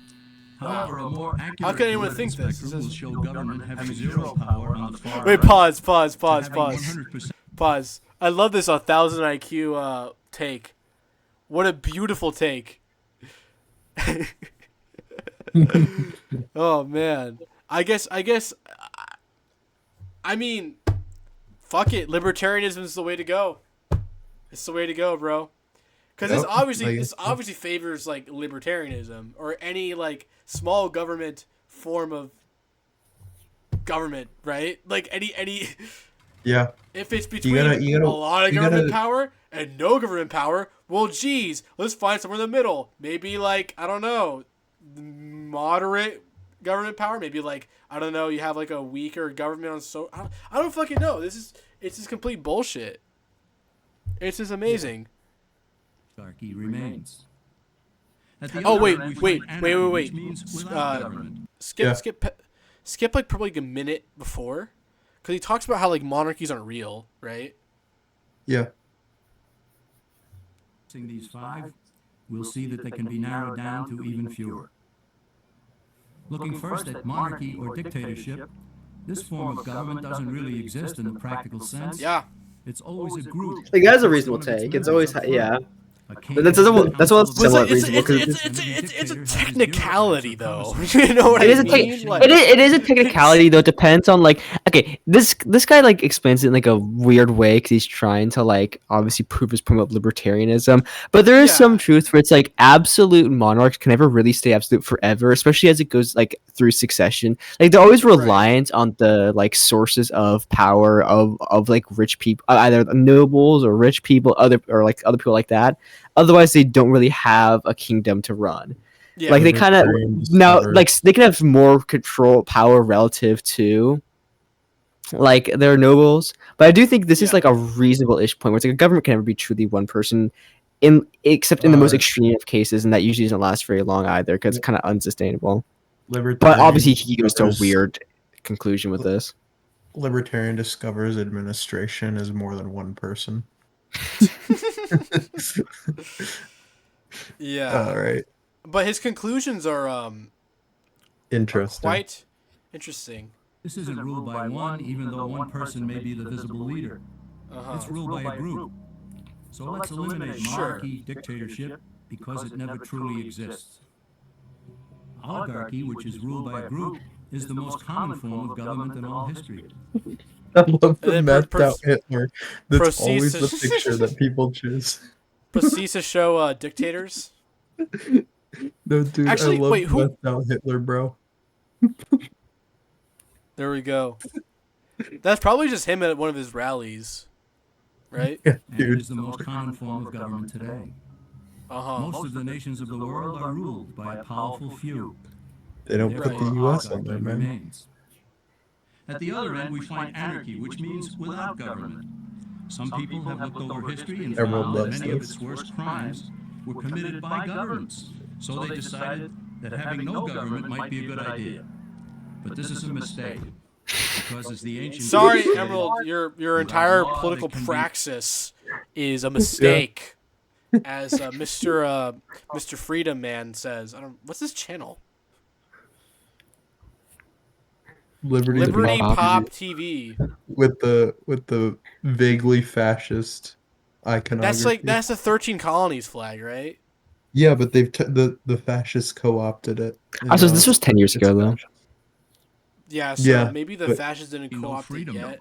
G: However, a more accurate
A: How can anyone
G: political
A: think this?
G: spectrum will show government having zero power on the far
A: Wait,
G: right.
A: pause.
G: to having 100%
A: Pause. I love this 1,000 IQ take. What a beautiful take. Oh man. I mean, fuck it. Libertarianism is the way to go. It's the way to go, bro. Because this obviously favors like libertarianism or any like small government form of government, right? Like any.
C: Yeah.
A: If it's between a lot of government power and no government power, well, geez, let's find somewhere in the middle. Maybe like I don't know, moderate government power. Maybe like I don't know, you have like a weaker government on I don't fucking know. It's just complete bullshit. It's just amazing.
G: Hierarchy remains.
A: Oh wait. Skip like probably like a minute before, because he talks about how like monarchies aren't real, right?
C: Yeah.
G: These five, we'll see that they can be narrowed down to even fewer. Looking first at monarchy or dictatorship, this form of government doesn't really exist in the practical sense.
A: Yeah.
G: It's always a group.
F: Like that's a reasonable take. It's always yeah.
G: But
F: that's what's somewhat reasonable.
A: It's a technicality, though. You know what I mean?
F: It is a technicality, though. It depends on like, okay, this guy like explains it in like a weird way because he's trying to like obviously prove his point of libertarianism. But there is some truth where it's like absolute monarchs can never really stay absolute forever, especially as it goes like through succession. Like they're always reliant on the like sources of power of like rich people, either nobles or rich people, other people like that. Otherwise, they don't really have a kingdom to run. Yeah, like they kind of now, like they can have more control power relative to like their nobles. But I do think this is like a reasonable-ish point where it's like a government can never be truly one person, except in the most extreme of cases, and that usually doesn't last very long either because it's kind of unsustainable. But obviously, he goes to a weird conclusion with this.
C: Libertarian discovers administration is more than one person.
A: Yeah.
C: All right.
A: but his conclusions are
C: Interesting.
A: quite interesting.
G: This isn't ruled by one, even though one person may be the visible leader. It's ruled by a group. So let's eliminate monarchy, dictatorship, because it never truly exists. Oligarchy, which is ruled by a group, is the most common form of government in all history.
C: I love the
A: then
C: methed out Hitler. That's
A: proceeds
C: always
A: to-
C: the picture that people choose.
A: Proceeds to show dictators.
C: No, dude,
A: Actually,
C: I love
A: wait, who-
C: methed out Hitler, bro.
A: There we go. That's probably just him at one of his rallies, right?
C: Yeah,
G: And it
C: dude.
G: is the most common form of government today. Most of the nations of the world are ruled by a powerful few.
C: They don't put
G: Therefore,
C: the U.S. on there,
G: oligarchy
C: man.
G: remains. At the other end, we find anarchy, which means without government. Some people have looked over history and
C: Everyone
G: found that
C: loves
G: many of
C: this.
G: its worst crimes were committed by governments. So they decided that having no government might be a good idea. But this is a mistake. Because as the ancient
A: Sorry,
G: Greeks said,
A: Emerald, your
G: without
A: entire
G: law,
A: political
G: there can be-
A: praxis is a mistake, as Mr. Freedom Man says. I don't. What's this channel? Liberty
C: Pop
A: Pop TV.
C: with the vaguely fascist iconography.
A: That's the 13 Colonies flag, right?
C: Yeah, but they've the fascists co-opted it.
F: Also, this was 10 years
C: It's
F: ago, though.
C: fascist.
A: Yeah, so
C: Yeah,
A: maybe the
C: but-
A: fascists didn't
G: No
A: co-opt it
G: freedom.
A: yet,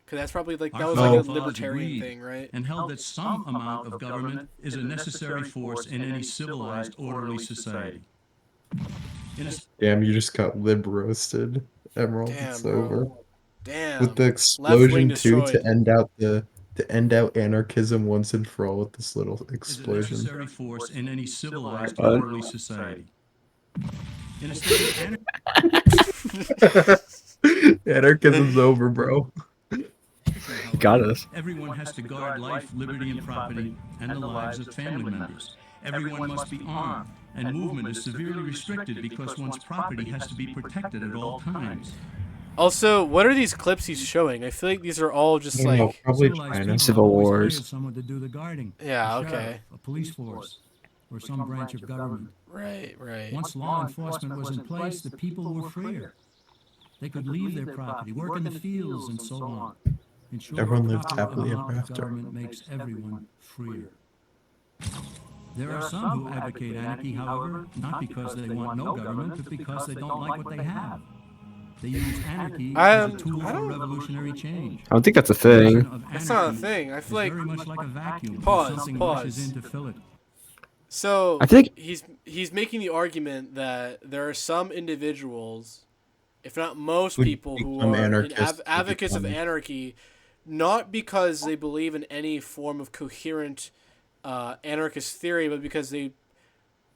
A: because that's probably like that
G: Our
A: was like a
G: founding fathers
A: libertarian
G: agreed
A: thing, right?
G: and held that some amount of government is a necessary force in any civilized, orderly society. In a
C: Damn, you just got lib roasted, Emerald.
A: Damn,
C: It's
A: bro.
C: over.
A: Damn.
C: With the
A: Left-wing
C: explosion too
A: destroyed.
C: to end out anarchism once and for all with this little
G: is a
C: explosion.
G: necessary force in any civilized,
C: What?
G: orderly society. In a state of anarchy,
C: Anarchism's over, bro.
F: Got us.
G: everyone has to guard life, liberty, and property, and the lives of family members. Everyone must be armed, and movement is severely restricted because one's property has to be protected at all times.
A: Also, what are these clips he's showing? I feel like these are all just
C: I don't know,
A: like,
C: probably
G: Civilized
C: China.
G: people
F: Civil
G: always
F: Wars.
G: hired someone to do the guarding.
A: Yeah,
G: A
A: okay.
G: sheriff, a police force, or some branch of government.
A: right.
G: Once law enforcement was in place, the people were freer. They could leave their property, work in the fields, and so on. In short,
C: Everyone
G: the
C: lived
G: proper
C: happily
G: amount
C: ever
G: of
C: after.
G: government makes everyone freer. There are some who advocate anarchy, however, not because they want no government, but because they don't like what they have. They use anarchy as a tool
A: I
G: for
A: don't-
G: revolutionary change.
F: I don't think that's a thing.
A: That's not a thing. I feel like
G: very much like a vacuum.
A: Pause,
G: Something
A: pause.
G: rushes in to fill it.
A: so.
F: I feel like-
A: he's making the argument that there are some individuals, if not most
C: Who
A: people, who
C: become
A: are
C: anarchists,
A: advocates of
C: become-
A: anarchy, not because they believe in any form of coherent anarchist theory, but because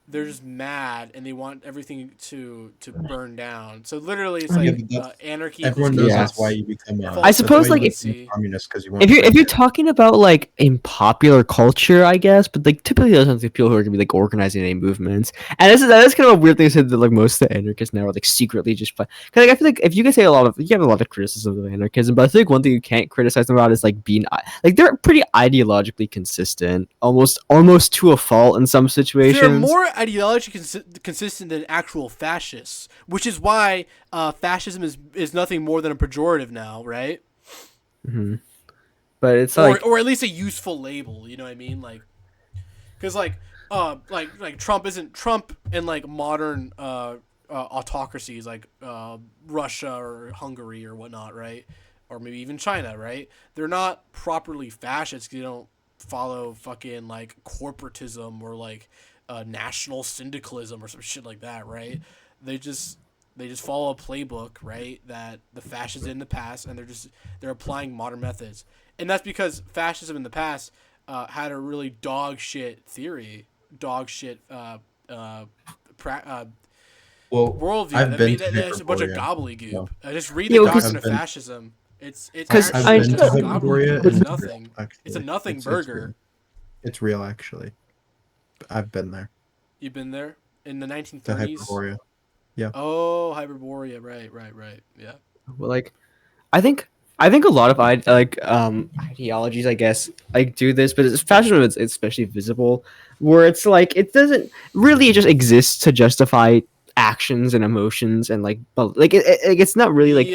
A: they're just mad and they want everything to burn down. So literally, it's
C: Yeah,
A: like
C: but that's-
A: anarchy.
C: Everyone
A: equals
C: knows
F: Yeah.
C: that's why you become a.
A: I
F: suppose,
C: that's why
F: like,
C: you become a communist because you want.
F: If you're talking about like in popular culture, I guess, but like typically those are the people who are gonna be like organizing any movements. And that is kind of a weird thing to say that like most of the anarchists now are like secretly just because like, I feel like if you can say you have a lot of criticism of anarchism, but I think one thing you can't criticize them about is like being like they're pretty ideologically consistent, almost to a fault in some situations.
A: They're more ideologically consistent than actual fascists, which is why fascism is nothing more than a pejorative now, right?
F: But it's like
A: or at least a useful label. You know what I mean? Like, because like Trump isn't Trump in like modern autocracies like Russia or Hungary or whatnot, right? Or maybe even China, right? They're not properly fascists. 'Cause they don't follow fucking like corporatism or like national syndicalism or some shit like that, right? They just follow a playbook, right? That the fascists did in the past, and they're applying modern methods, and that's because fascism in the past had a really dog shit theory, dog shit
C: Well,
A: worldview.
C: I've been to
A: That's a bunch of
C: Hyperborea.
A: gobbledygook.
C: No.
A: Just read
F: Yeah,
A: the
F: well, 'cause-
A: doctrine of
C: I've been-
A: fascism. It's
F: 'Cause
A: actually
C: I've
F: I-
C: been to
A: just
C: Hyperborea.
A: gobbledygook.
C: and
A: It's
C: real,
A: nothing.
C: actually.
A: It's a nothing
C: It's
A: burger.
C: real. It's real, actually. I've been there.
A: You've been there in the
C: To
A: 1930s.
C: Hyperborea.
A: Oh, Hyperborea. Right. Yeah.
F: well, like I think I think a lot of ideologies, I guess, like do this, but it's fascism is especially visible, where it's like it doesn't really just exist to justify actions and emotions and but it's not really like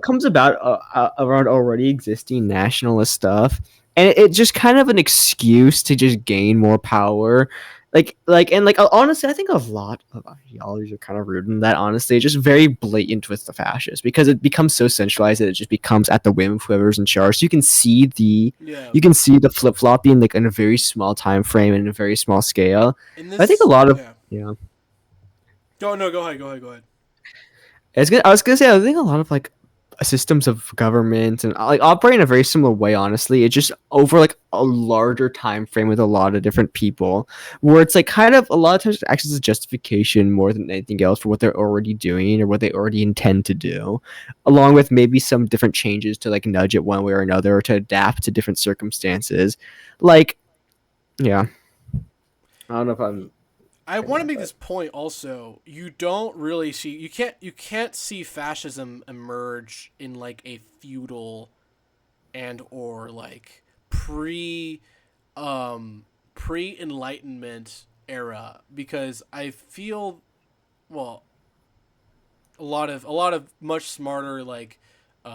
F: comes about around already existing nationalist stuff, and it's just kind of an excuse to just gain more power. Honestly, I think a lot of ideologies are kind of rooted in that. Honestly, it's just very blatant with the fascists because it becomes so centralized that it just becomes at the whim of whoever's in charge. So you can see the flip flopping like in a very small time frame and a very small scale. I think a lot of
A: Go ahead.
F: I was gonna say I think a lot of like systems of government and like operate in a very similar way. Honestly, it's just over like a larger time frame with a lot of different people, where it's like kind of a lot of times it acts as a justification more than anything else for what they're already doing or what they already intend to do, along with maybe some different changes to like nudge it one way or another or to adapt to different circumstances. Like, yeah, I don't know if
A: I want to make this point also. You don't really see you can't see fascism emerge in like a feudal and or like pre-enlightenment era, because I feel a lot of much smarter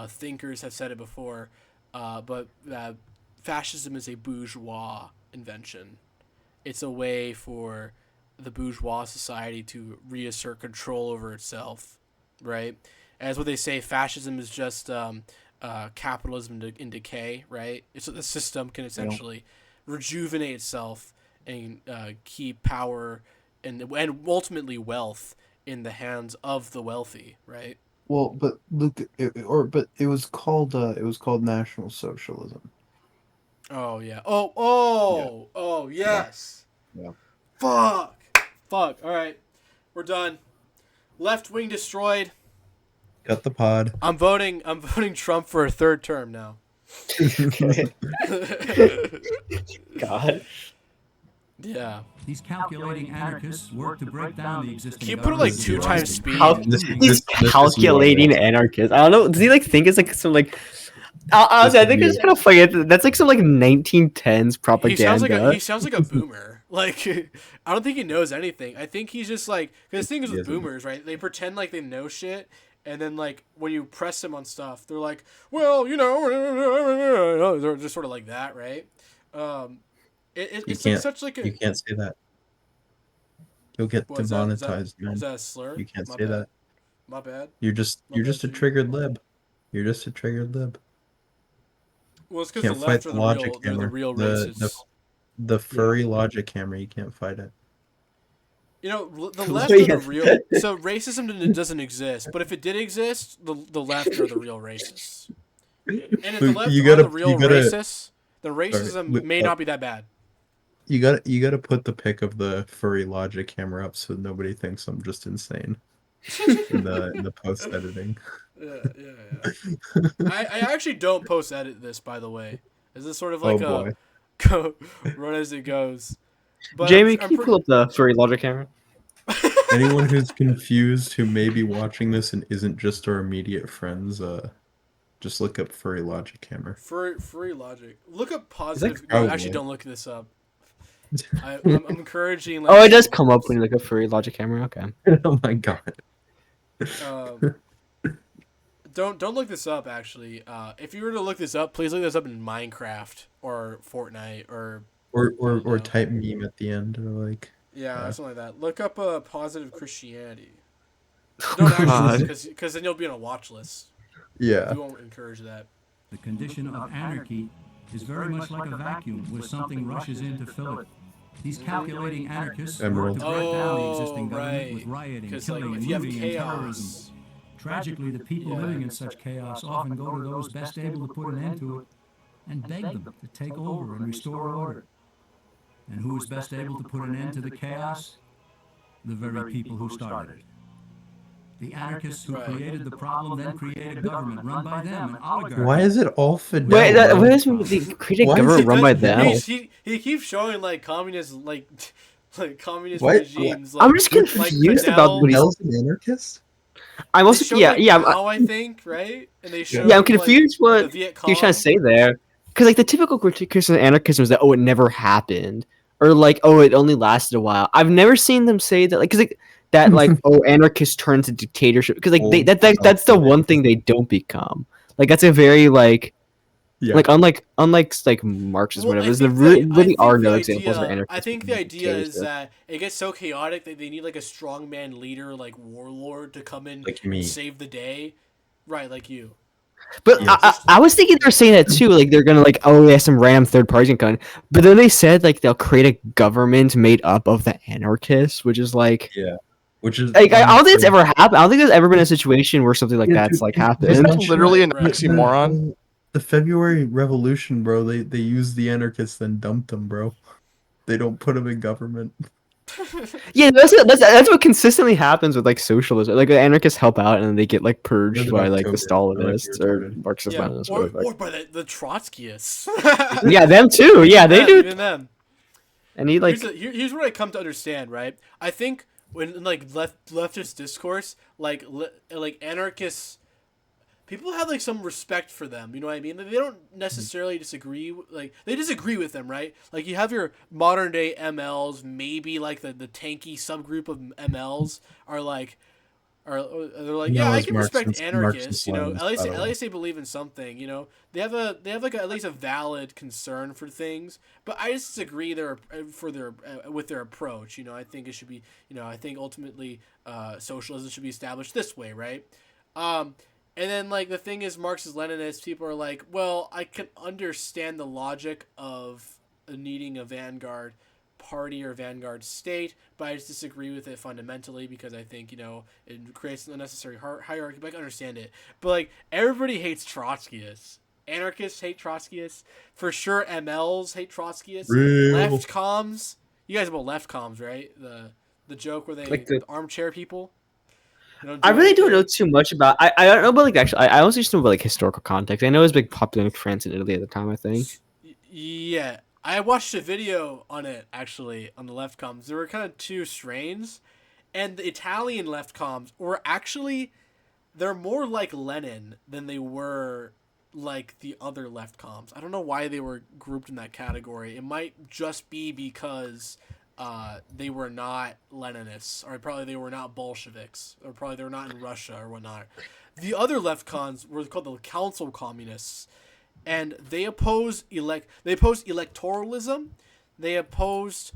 A: thinkers have said it before, but fascism is a bourgeois invention. It's a way for the bourgeois society to reassert control over itself, right? As what they say, fascism is just capitalism in decay, right? It's so the system can essentially rejuvenate itself and keep power and ultimately wealth in the hands of the wealthy, right?
C: Well, but Luke, it was called National Socialism.
A: Oh yeah.
C: Yeah.
A: Oh yes.
C: Yeah.
A: Fuck. All right, we're done. Left wing destroyed.
C: Got the pod.
A: I'm voting Trump for a third term now.
F: God.
A: Yeah.
G: These calculating anarchists work to break down the existing.
A: Can you put it like 2 times speed?
F: He's calculating anarchist. I don't know. Does he like think it's like some like? Honestly, I think it's kind of funny. That's like some like 1910s propaganda.
A: He sounds like a boomer. Like, I don't think he knows anything. I think he's just like, because the thing is with boomers, right? They pretend like they know shit, and then like when you press them on stuff, they're like, well, you know, they're just sort of like that, right? It's like such like a.
C: You can't say that. You'll get demonetized, man.
A: Is that a slur?
C: You can't say that.
A: My bad.
C: You're just a triggered lib. You're just a triggered lib.
A: Well, it's because the left are the real racists.
C: The furry logic hammer, you can't fight it.
A: You know, the left are the real. So racism doesn't exist, but if it did exist, the left are the real racists. And if the left are the real racists, then racism may not be that bad.
C: You gotta put the pic of the furry logic hammer up so nobody thinks I'm just insane in the post editing.
A: Yeah. I actually don't post edit this, by the way. Is this sort of like go run as it goes? But
F: Jamie, can you pull up the furry logic camera?
C: Anyone who's confused who may be watching this and isn't just our immediate friends, just look up furry logic hammer.
A: Furry logic. Look up positive. No, actually, don't look this up. I'm encouraging. Like,
F: it does come up when you look up furry logic camera. Okay.
C: Oh my god.
A: Don't look this up. Actually, if you were to look this up, please look this up in Minecraft or Fortnite or
C: type meme at the end or like.
A: Yeah, something like that. Look up positive Christianity. Don't actually, because then you'll be on a watch list.
C: Yeah.
A: You won't encourage that.
G: The condition of anarchy is very much like a vacuum where something rushes in to fill it. These calculating anarchists work to break down the existing government with rioting, killing, and looting and terrorism. Tragically, the people living in such chaos often go to those best able to put an end to it and beg them to take over and restore order. And who is best able to put an end to the chaos? The very people who started it. The anarchists who created the problem then created government run by them, an oligarchy.
C: Why is it all Fidel?
F: Wait, what is the created government run by them?
A: He keeps showing like communist communist regimes.
F: I'm just confused about what
C: Fidel's an anarchist.
F: I'm
A: They
F: also
A: showed
F: yeah
A: like
F: yeah
A: Mao, I think, right? And they showed
F: I'm confused
A: like, the
F: what
A: Viet
F: you're trying to
A: Cong.
F: say there, because like the typical criticism of anarchism is that it never happened, or like it only lasted a while. I've never seen them say that because that anarchists turn to dictatorship because
C: Old
F: that's the one thing
C: self-romanticism.
F: they don't become. Like that's a very
C: Yeah.
F: unlike like Marxism,
A: Well,
F: whatever. There's really are no examples where
A: I
F: anarchists
A: think the
F: become
A: idea is
F: dictatorship.
A: that it gets so chaotic that they need like a strongman leader, like warlord, to come in
C: Like
A: and
C: me.
A: save the day. Right, like you.
F: But
C: Yes.
F: I was thinking they were saying that too. Like they're gonna some random third party can come in. But then they said like they'll create a government made up of the anarchists, which is like
C: Yeah. Which is
F: I don't think it's
C: honestly-
F: ever happened. I don't think there's ever been a situation where something like
C: Yeah,
F: that's
C: dude,
F: like
C: in-
F: happened.
E: It's
C: Essentially,
E: literally an
A: Right, right.
E: oxymoron.
C: The February Revolution, bro. They used the anarchists, then dumped them, bro. They don't put them in government.
F: Yeah, that's what consistently happens with like socialism. Like the anarchists help out and then they get like purged
C: Live in
F: by like the
C: October. I might be
F: Stalinists or
C: retarded.
F: Marxist
A: Yeah,
F: Leninists,
A: or
F: whatever.
A: by the Trotskyists.
F: Yeah, them too. Yeah, they do.
A: Even them.
F: And he like
A: Here's what I come to understand, right? I think when in, like leftist discourse, like anarchists, people have like some respect for them. You know what I mean? They don't necessarily disagree. Like they disagree with them, right? Like you have your modern day MLs, maybe like the tanky subgroup of MLs are like. They're like,
C: No,
A: yeah, I
C: it's
A: can respect
C: Marxist-
A: anarchists. You know,
C: Marxist-Leninist,
A: at least
C: by the way.
A: they believe in something. You know, they have like at least a valid concern for things. But I just disagree with their approach. You know, I think it should be. You know, I think ultimately socialism should be established this way, right? And then like the thing is, Marxist Leninists people are like, well, I can understand the logic of needing a vanguard party or vanguard state, but I just disagree with it fundamentally because I think, you know, it creates an unnecessary hierarchy, but I can understand it. But like everybody hates Trotskyists. Anarchists hate Trotskyists. For sure MLs hate Trotskyists.
C: Real.
A: Left comms. You guys know about left comms, right? The joke where they
F: Like the-
A: armchair people.
F: I really don't know too much about. I don't know about like actually. I also just know about like historical context. I know it was big popular in France and Italy at the time. I think.
A: Yeah, I watched a video on it actually on the left comms. There were kind of two strains, and the Italian left comms were actually they're more like Lenin than they were like the other left comms. I don't know why they were grouped in that category. It might just be because they were not Leninists, or probably they were not Bolsheviks, or probably they were not in Russia or whatnot. The other left cons were called the Council Communists, and they opposed electoralism. They opposed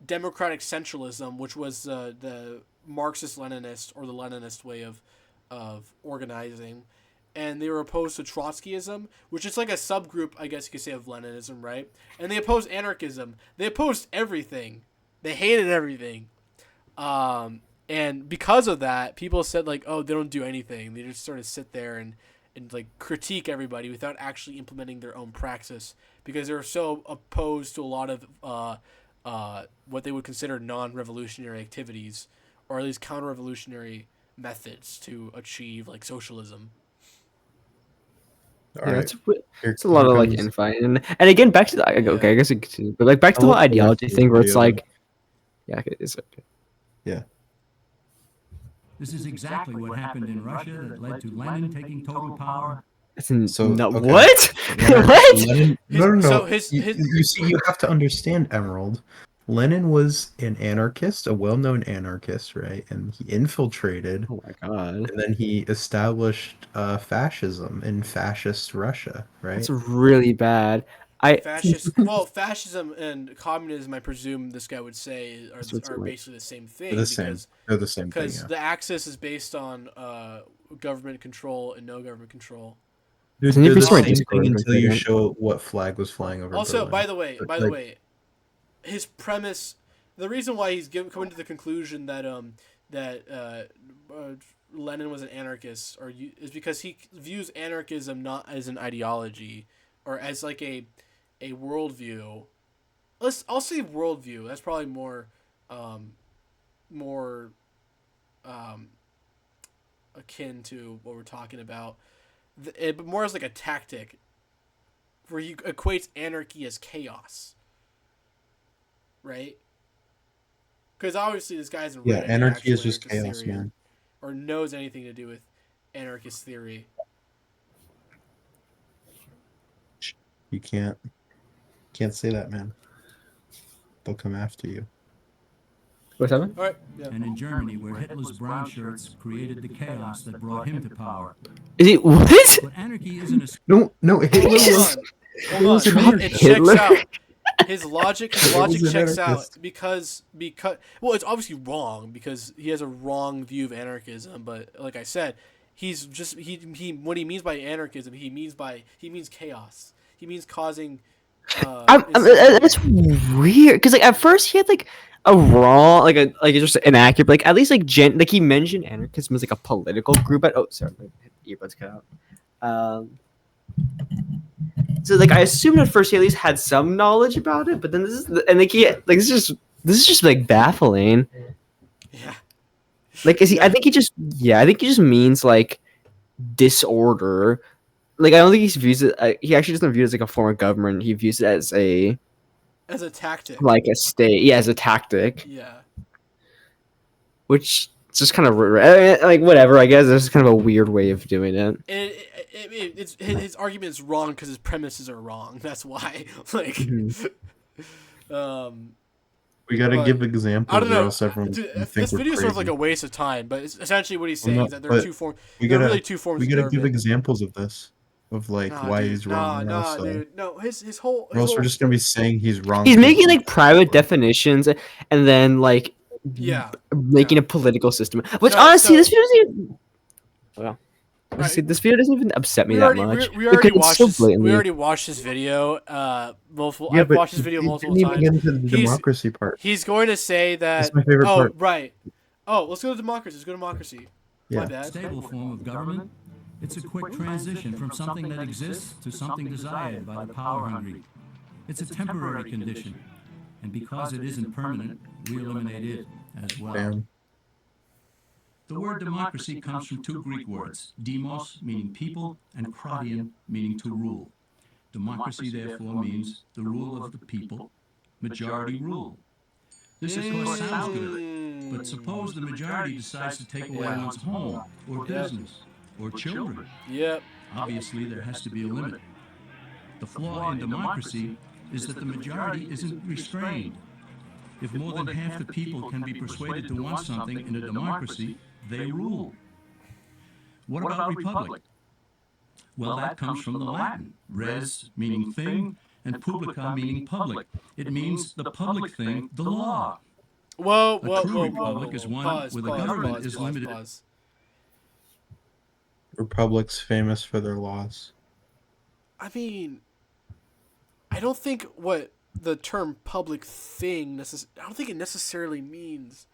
A: democratic centralism, which was the Marxist-Leninist or the Leninist way of organizing. And they were opposed to Trotskyism, which is like a subgroup, I guess you could say, of Leninism, right? And they opposed anarchism. They opposed everything. They hated everything. And because of that, people said, like, oh, they don't do anything. They just sort of sit there and like critique everybody without actually implementing their own praxis because they're so opposed to a lot of what they would consider non-revolutionary activities, or at least counter-revolutionary methods to achieve like socialism.
C: All
F: Yeah,
C: right.
F: it's a lot of like infight, and again back to the okay, I guess it continue, but like back to the whole ideology thing where it's like, yeah, okay, it's okay.
C: Yeah.
G: This is exactly what happened in Russia that led to Lenin taking total power.
C: So,
F: no,
C: okay.
F: what?
C: Lenin-
F: What?
C: Lenin, no, no, no.
A: So his-
C: you see, you have to understand, Emerald. Lenin was an anarchist, a well-known anarchist, right? And he infiltrated,
F: Oh my god,
C: and then he established fascism in fascist Russia, right?
F: that's really bad.
A: Fascism and communism, I presume this guy would say, are basically the same thing.
C: They're the same. They're the same thing.
A: Because
C: Yeah.
A: the axis is based on government control and no government control.
C: Dude,
F: Isn't it
C: they're the
F: based on
C: same
F: Discord
C: thing
F: or
C: until you
F: something?
C: show what flag was flying over.
A: Also,
C: Berlin.
A: by the way,
C: Like,
A: his premise, the reason why he's coming to the conclusion that Lenin was an anarchist, is because he views anarchism not as an ideology or as like a worldview. I'll say worldview. That's probably more akin to what we're talking about. But more as like a tactic, where he equates anarchy as chaos. Right? Because obviously this guy's in Reddit.
C: yeah, anarchy is
A: actually,
C: just
A: or
C: chaos,
A: Syrian,
C: man.
A: or knows anything to do with anarchist theory.
C: You can't say that, man. They'll come after you.
F: What's happening?
A: All right. Yeah.
G: And in Germany, where Hitler's brown shirts created the chaos that brought him to power.
F: Is it what?
G: But anarchy isn't a
C: No, Hitler was.
A: Hold on. It checks
F: Hitler?
A: out. His logic
C: was an
A: checks out
C: anarchist.
A: because well, it's obviously wrong because he has a wrong view of anarchism. But like I said, he's just he what he means by anarchism, he means chaos. He means causing.
F: That's weird because like at first he had like a wrong like just inaccurate, but, like at least like like he mentioned anarchism as like a political group. Oh, sorry, my earbuds cut out. So like I assumed at first he at least had some knowledge about it, but then this is just like baffling.
A: Yeah.
F: Like is he? I think he just means like disorder. Like I don't think he views it. He actually doesn't view it as like a form of government. He views it as a
A: tactic.
F: like a state. Yeah, as a tactic.
A: Yeah.
F: Which is just kind of like whatever. I guess it's kind of a weird way of doing it.
A: And it's his argument is wrong because his premises are wrong. That's why. Like,
C: We gotta
A: but
C: give examples.
A: I don't know.
C: Or else everyone
A: Dude,
C: will think
A: this
C: we're
A: video is sort of like
C: crazy.
A: a waste of time, but it's essentially what he's saying
C: no,
A: is that there are
C: but
A: two forms.
C: We
A: There are
C: gotta
A: really two forms
C: we
A: of
C: gotta give
A: government.
C: examples of this, of like
A: Nah,
C: why
A: dude,
C: he's wrong.
A: Nah,
C: or else,
A: dude. No, his whole.
C: or else we're just gonna be saying he's wrong.
F: He's making like private definitions and then like
A: Yeah.
F: making a political system. Which
A: So-
F: honestly,
A: so-
F: this video doesn't even. Well,
A: Right.
F: see, this video doesn't even upset me
A: We
F: that
A: already,
F: much.
A: we already
F: because it's
A: watched
F: so
A: this.
F: blatantly-
A: We already watched this video. Multiple.
C: Yeah,
A: I've
C: but
A: watched this video
C: he
A: multiple
C: didn't even
A: times.
C: get into the
A: He's-
C: democracy part.
A: He's going to say that.
C: That's my favorite
A: oh,
C: part.
A: right. Oh, let's go to democracy. Let's go to democracy. My
C: Yeah.
A: bad.
G: stable form of government. It's a quick transition from something that exists to something desired by the power-hungry. It's a temporary condition, and because it isn't permanent, we eliminate it as well.
C: Damn.
G: The word democracy comes from two Greek words, demos, meaning people, and kratian, meaning to rule. Democracy, therefore, means the rule of the people, majority rule. This, of course, sounds good, but suppose the majority decides to take away one's home, or business, or children.
A: Yep.
G: Obviously, there has to be a limit. The flaw in democracy is that the majority isn't restrained. If more than half the people can be persuaded to want something in a democracy, they rule. What about republic? Well, that comes from the Latin, res meaning thing, and publica meaning public. It means the public thing, the law.
A: Whoa,
G: A
A: whoa,
G: true
A: whoa, whoa,
G: republic
A: whoa,
G: is
A: whoa.
G: one
A: Pause,
G: where the
A: pause,
G: government
A: pause,
G: is
A: pause,
G: limited.
A: pause.
C: Republic's famous for their laws.
A: I mean, I don't think what the term public thing I don't think it necessarily means.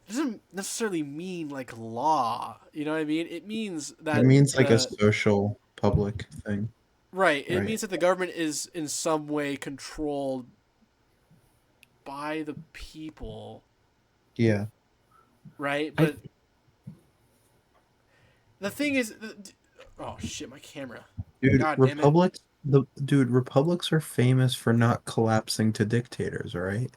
A: It doesn't necessarily mean like law. You know what I mean? It means that
C: It means like a social public thing.
A: right. It
C: right.
A: means that the government is in some way controlled by the people.
C: Yeah.
A: Right, but the thing is, oh shit, my camera.
C: Dude,
A: God damn it.
C: republics are famous for not collapsing to dictators, right?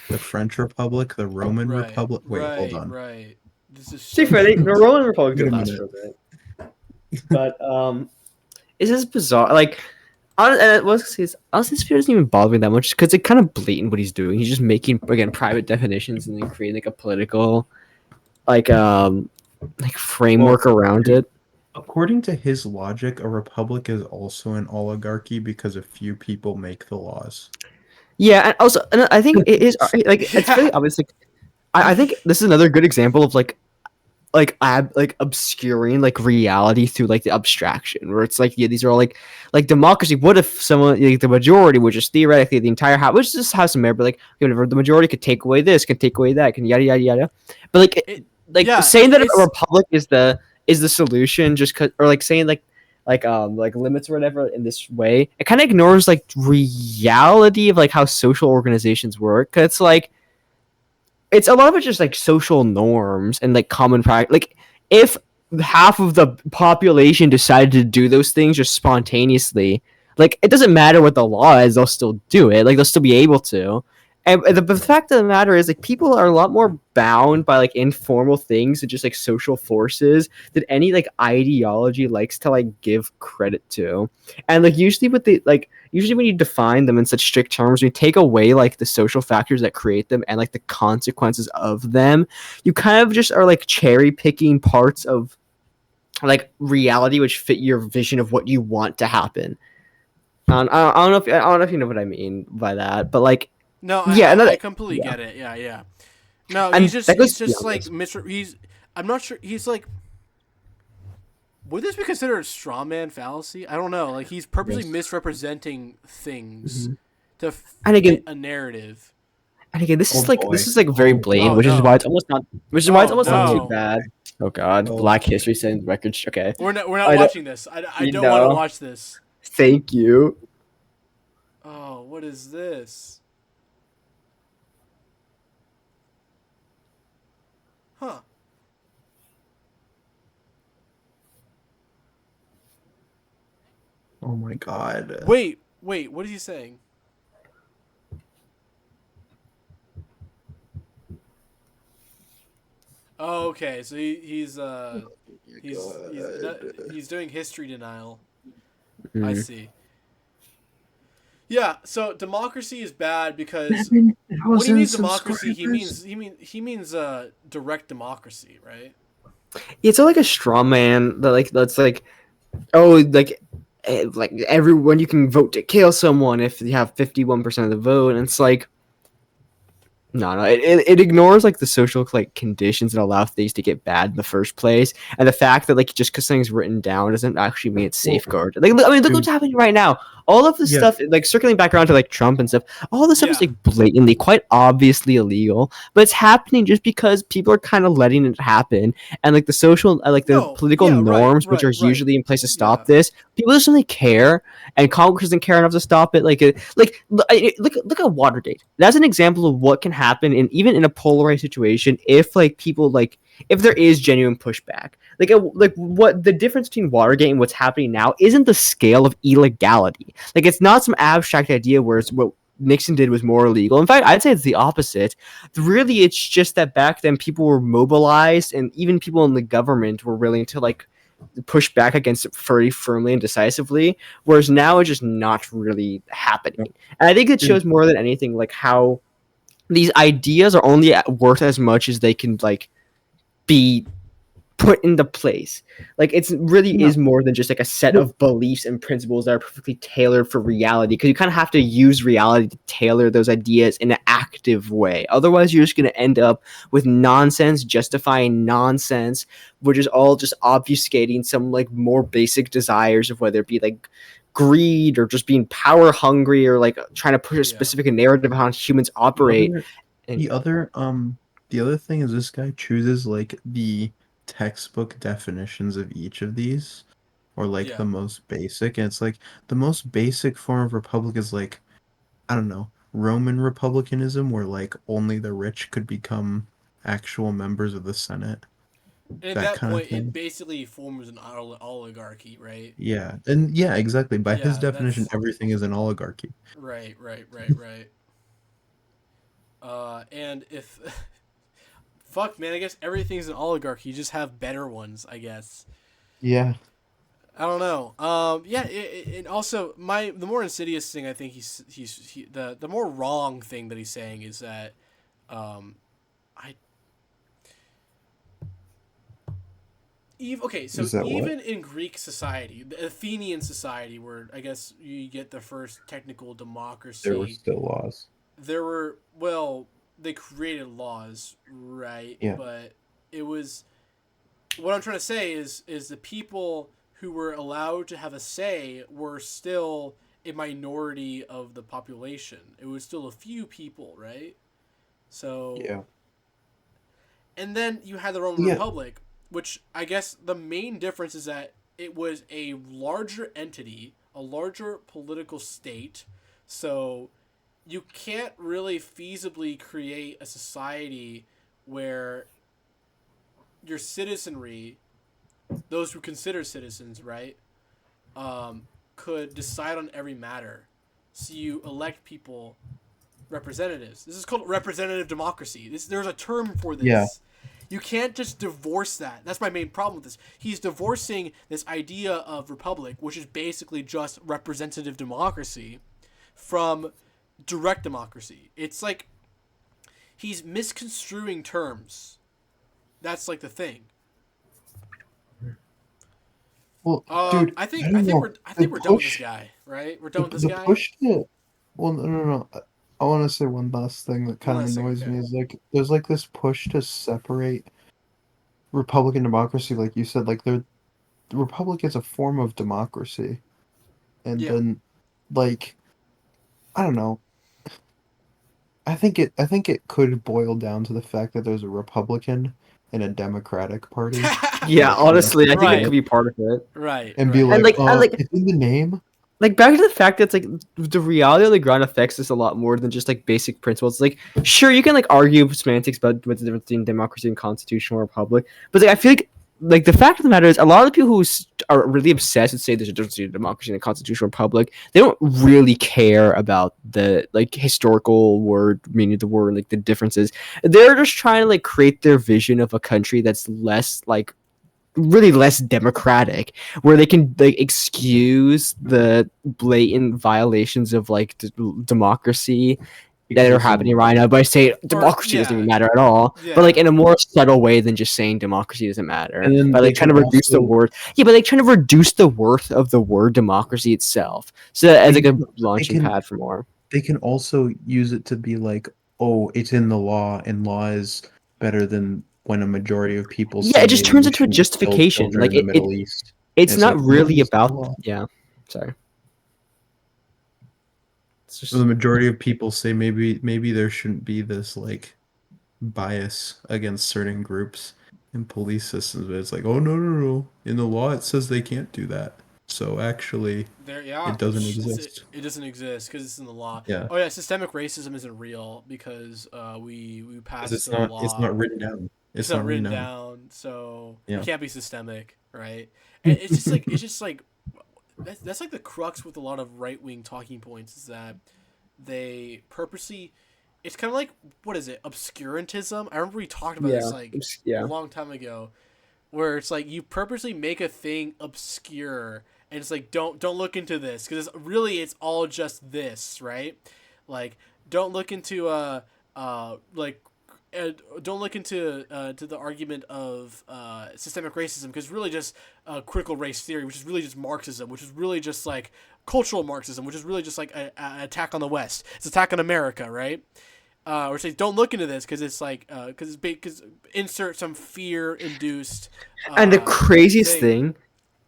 C: The French Republic, the Roman
A: Right,
C: Republic. Wait,
A: right,
C: hold on.
A: Right. This is
F: To be fair, the Roman Republic
C: Wait
F: did
C: a
F: last
C: minute.
F: for a bit. But it's just bizarre. Like, honestly, this video doesn't even bother me that much because it's kind of blatant what he's doing. He's just making again private definitions and then creating like a political, like framework around it.
C: According to his logic, a republic is also an oligarchy because a few people make the laws.
F: Yeah, and also, and I think it is like it's really obvious. Like, I think this is another good example of like obscuring like reality through like the abstraction, where it's like, yeah, these are all like democracy. What if someone like the majority, which is theoretically the entire house, which just has some merit, but like whatever, the majority could take away this, can take away that, can yada yada yada. But like
A: yeah,
F: saying that
A: it's-
F: a republic is the solution, just cause, or like saying like limits or whatever in this way, it kind of ignores like reality of like how social organizations work. 'Cause it's like it's a lot of it just like social norms and like common practice. Like if half of the population decided to do those things just spontaneously, like it doesn't matter what the law is, they'll still do it. Like they'll still be able to. And the fact of the matter is, like, people are a lot more bound by like informal things and just like social forces that any like ideology likes to like give credit to. And like usually when you define them in such strict terms, when you take away like the social factors that create them and like the consequences of them, you kind of just are like cherry picking parts of like reality which fit your vision of what you want to happen. I don't know if you know what I mean by that, but like
A: No,
F: yeah,
A: I completely get it. Yeah, yeah. No,
F: and that goes
A: he's just
F: beyond
A: like
F: this.
A: he's I'm not sure he's like would this be considered a straw man fallacy? I don't know. Like he's purposely
C: Yes.
A: misrepresenting things to
F: And again,
A: fit a narrative.
F: And again,
C: Oh
F: this
C: boy.
F: is like very
C: Oh
F: blatant,
A: Oh
C: boy.
F: which is why
A: no.
F: it's almost not,
A: Oh
F: too
A: no.
F: bad. Oh God,
C: Oh
F: Black
C: boy.
F: History Send records. Okay,
A: We're not
F: I don't,
A: watching this. I
F: you
A: don't want to
F: know.
A: watch this.
F: Thank you.
A: Oh, what is this? Huh.
C: Oh my god.
A: Wait, what is he saying? Oh, okay. So he's doing history denial. I
F: Mm.
A: see. Yeah, so democracy is bad because when he
C: Thousand
A: means democracy,
C: subscribers.
A: he means direct democracy, right?
F: It's like a straw man that like that's like oh like everyone you can vote to kill someone if you have 51% of the vote, and it's like no, it ignores like the social like conditions that allow things to get bad in the first place, and the fact that like just because something's written down doesn't actually mean it's
C: Well,
F: safeguarded. Like, I mean, look what's
C: dude,
F: happening right now. All of this
C: yeah.
F: stuff, like circling back around to like Trump and stuff, all this stuff is
A: Yeah.
F: like blatantly, quite obviously illegal, but it's happening just because people are kind of letting it happen, and like the social, like the
A: No,
F: political
A: yeah,
F: norms, which are
A: right.
F: usually in place to
A: Yeah.
F: stop this, people just don't really care, and Congress doesn't care enough to stop it. Look at Watergate. That's an example of what can happen, and even in a polarized situation, if like people like if there is genuine pushback. Like what the difference between Watergate and what's happening now isn't the scale of illegality. Like it's not some abstract idea where it's what Nixon did was more illegal. In fact, I'd say it's the opposite. Really, it's just that back then people were mobilized, and even people in the government were willing to like push back against it very firmly and decisively, whereas now it's just not really happening. And I think it shows more than anything like how these ideas are only worth as much as they can like be put into place. Like it's really
C: No.
F: is more than just like a set
C: Well,
F: of beliefs and principles that are perfectly tailored for reality, because you kind of have to use reality to tailor those ideas in an active way. Otherwise you're just going to end up with nonsense justifying nonsense, which is all just obfuscating some like more basic desires of whether it be like greed or just being power hungry or like trying to push a
A: Yeah.
F: specific narrative of how humans operate. And
C: the other thing is this guy chooses like the textbook definitions of each of these, or like
A: Yeah.
C: the most basic, and it's like the most basic form of republic is like, I don't know, Roman republicanism, where like only the rich could become actual members of the Senate,
A: And at
C: that
A: that
C: kind of
A: point, it
C: thing.
A: basically forms an oligarchy, right?
C: Yeah, and yeah, exactly. By his
A: Yeah,
C: definition,
A: that's
C: everything is an oligarchy.
A: right. And if fuck, man, I guess everything's an oligarchy. You just have better ones, I guess.
C: Yeah.
A: I don't know. Yeah, and also the more insidious thing I think the more wrong thing that he's saying is that, I okay, so
C: Is that what?
A: even in Greek society, the Athenian society, where I guess you get the first technical
C: There were
A: democracy,
C: still laws.
A: they created laws, right?
C: Yeah.
A: But it was what I'm trying to say is the people who were allowed to have a say were still a minority of the population. It was still a few people, right? So
C: Yeah.
A: and then you had the Roman
C: Yeah.
A: Republic, which I guess the main difference is that it was a larger entity, a larger political state. So you can't really feasibly create a society where your citizenry, those who consider citizens, right, could decide on every matter. So you elect people representatives. This is called representative democracy. There's a term for this.
C: Yeah.
A: You can't just divorce that. That's my main problem with this. He's divorcing this idea of republic, which is basically just representative democracy, from direct democracy. It's like he's misconstruing terms. That's like the thing.
C: Well, dude,
A: I think
C: don't know.
A: we're
C: The
A: done with this
C: push-
A: guy, right? We're done with this
C: the
A: guy.
C: push to well, no. I want to say one last thing that kind
A: One
C: of
A: last thing,
C: annoys
A: okay.
C: me is like there's like this push to separate Republican democracy, like you said, like the Republic is a form of democracy, and
A: Yeah.
C: then like I don't know. I think it could boil down to the fact that there's a Republican and a Democratic Party.
F: Yeah, honestly, I think
A: Right.
F: it could be part of it.
A: Right.
C: And be
A: right.
C: like,
F: And, like,
C: it's in the name.
F: Like back to the fact that it's like the reality on the ground affects us a lot more than just like basic principles. Like, sure, you can like argue semantics about what's the difference between democracy and constitutional republic, but like I feel like the fact of the matter is a lot of the people who are really obsessed and say there's a difference between democracy and a constitutional republic, they don't really care about the like historical word meaning of the word, like the differences. They're just trying to like create their vision of a country that's less like really less democratic, where they can like excuse the blatant violations of like democracy that are happening right now by saying democracy doesn't even matter at all,
A: Yeah.
F: but like in a more subtle way than just saying democracy doesn't matter,
C: And then
F: by
C: they
F: like trying to
C: can
F: reduce the
C: also-
F: worth. Yeah, but like trying to reduce the worth of the word democracy itself, so that as like a launching
C: can-
F: pad for more.
C: They can also use it to be like, oh, it's in the law, and law is better than when a majority of people.
F: Yeah,
C: say
F: it just
C: maybe
F: turns
C: we
F: into a
C: shouldn't kill
F: justification.
C: children
F: Like
C: in the Middle East.
F: it's
C: It's
F: not
C: like,
F: really
C: it's the
F: about.
C: law.
F: Yeah, sorry. It's just,
C: So the majority of people say maybe there shouldn't be this like bias against certain groups in police systems, but it's like, oh no. In the law it says they can't do that. So actually it doesn't exist.
A: It doesn't exist because it's in the law.
C: Yeah.
A: Oh yeah, systemic racism isn't real because we
C: 'Cause
A: passed
C: it's
A: the
C: not
A: law.
C: it's not written down.
A: It's not written down, so
C: Yeah.
A: it can't be systemic, right? And it's just like that's like the crux with a lot of right wing talking points is that they purposely. It's kind of like what is it? Obscurantism. I remember we talked about this like a long time ago, where it's like you purposely make a thing obscure, and it's like don't look into this because it's all just this, right? Like don't look into don't look into to the argument of systemic racism because really just critical race theory, which is really just Marxism, which is really just like cultural Marxism, which is really just like an attack on the West. It's an attack on America, right? Or say don't look into this because it's like because insert some fear induced.
F: and the craziest thing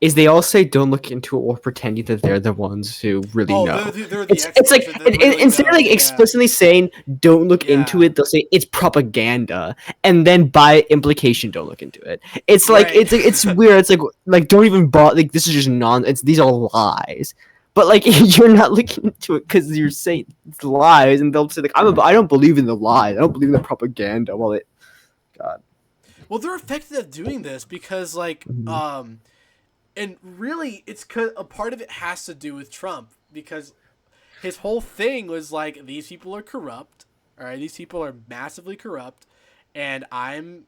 F: is they all say don't look into it or pretending that they're the ones who really know.
A: They're the
F: It's like
A: experts that really
F: instead of
A: know,
F: like explicitly saying don't look into
A: Yeah.
F: it, they'll say it's propaganda, and then by implication don't look into it. It's like
A: Right.
F: it's weird. It's like don't even bother. Like this is just these are lies. But like you're not looking into it because you're saying it's lies, and they'll say like I don't believe in the lies. I don't believe in the propaganda. Well, God.
A: Well, they're effective at doing this because like and really it's 'cause a part of it has to do with Trump because his whole thing was like these people are corrupt, all right? These people are massively corrupt, and I'm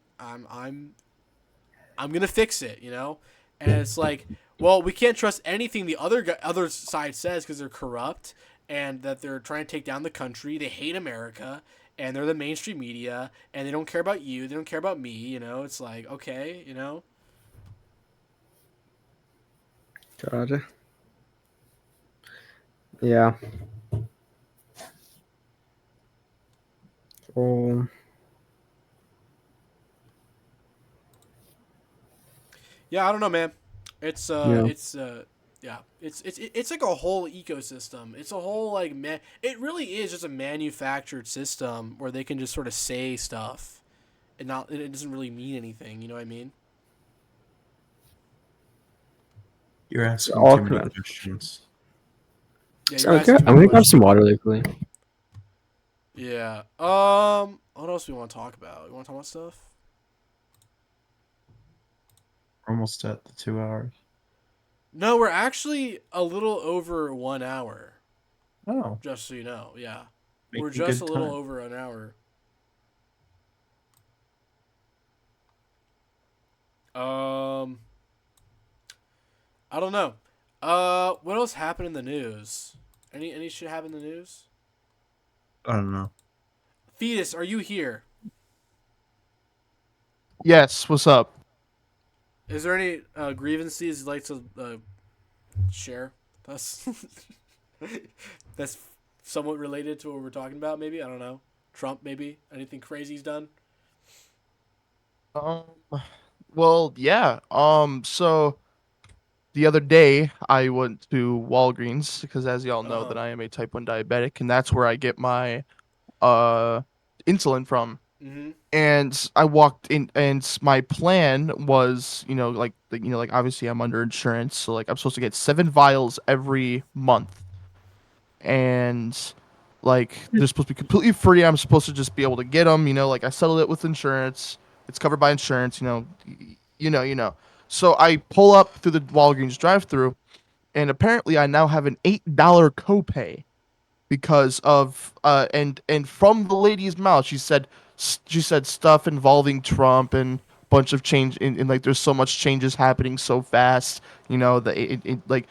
A: gonna fix it, you know? And it's like, well, we can't trust anything the other side says because they're corrupt and that they're trying to take down the country. They hate America and they're the mainstream media and they don't care about you. They don't care about me. You know, it's like, okay, you know.
F: God. Yeah.
A: Yeah, I don't know, man. It's
F: Yeah.
A: it's like a whole ecosystem. It's a whole like it really is just a manufactured system where they can just sort of say stuff and not it doesn't really mean anything, you know what I mean?
C: You're asking
F: all
C: too many
F: correct.
C: questions.
A: Yeah,
F: So,
A: you're
F: okay,
A: asking too
F: I'm
A: many
F: gonna grab some
A: questions.
F: water really quickly.
A: Yeah. What else do we want to talk about? You want to talk about stuff?
C: We're almost at the 2 hours.
A: No, we're actually a little over 1 hour.
C: Oh.
A: Just so you know, yeah. We're
C: Making
A: just a
C: good
A: little
C: time.
A: over an hour. Um, I don't know. What else happened in the news? Any shit happen in the news?
C: I don't know.
A: Fetus, are you here?
E: Yes, what's up?
A: Is there any grievances you'd like to share with us? That's somewhat related to what we're talking about, maybe? I don't know. Trump, maybe? Anything crazy he's done?
E: Um, well, yeah. So the other day I went to Walgreens because as y'all know
A: Uh-huh.
E: that I am a type 1 diabetic and that's where I get my uh insulin from.
A: Mm-hmm.
E: And I walked in and my plan was, like obviously I'm under insurance, so like I'm supposed to get 7 vials every month. And like they're supposed to be completely free. I'm supposed to just be able to get them, like I settled it with insurance. It's covered by insurance, you know. So I pull up through the Walgreens drive-through and apparently I now have an $8 copay because of and from the lady's mouth she said stuff involving Trump and bunch of change in like there's so much changes happening so fast, that like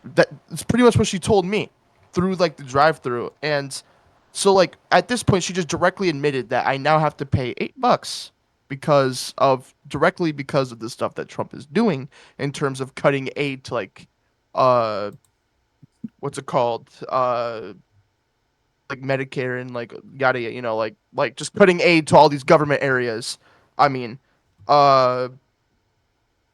E: that's pretty much what she told me through like the drive-through. And so like at this point she just directly admitted that I now have to pay $8 because of the stuff that Trump is doing in terms of cutting aid to like uh what's it called, like Medicare and like yada yada, like just cutting aid to all these government areas. I mean, uh,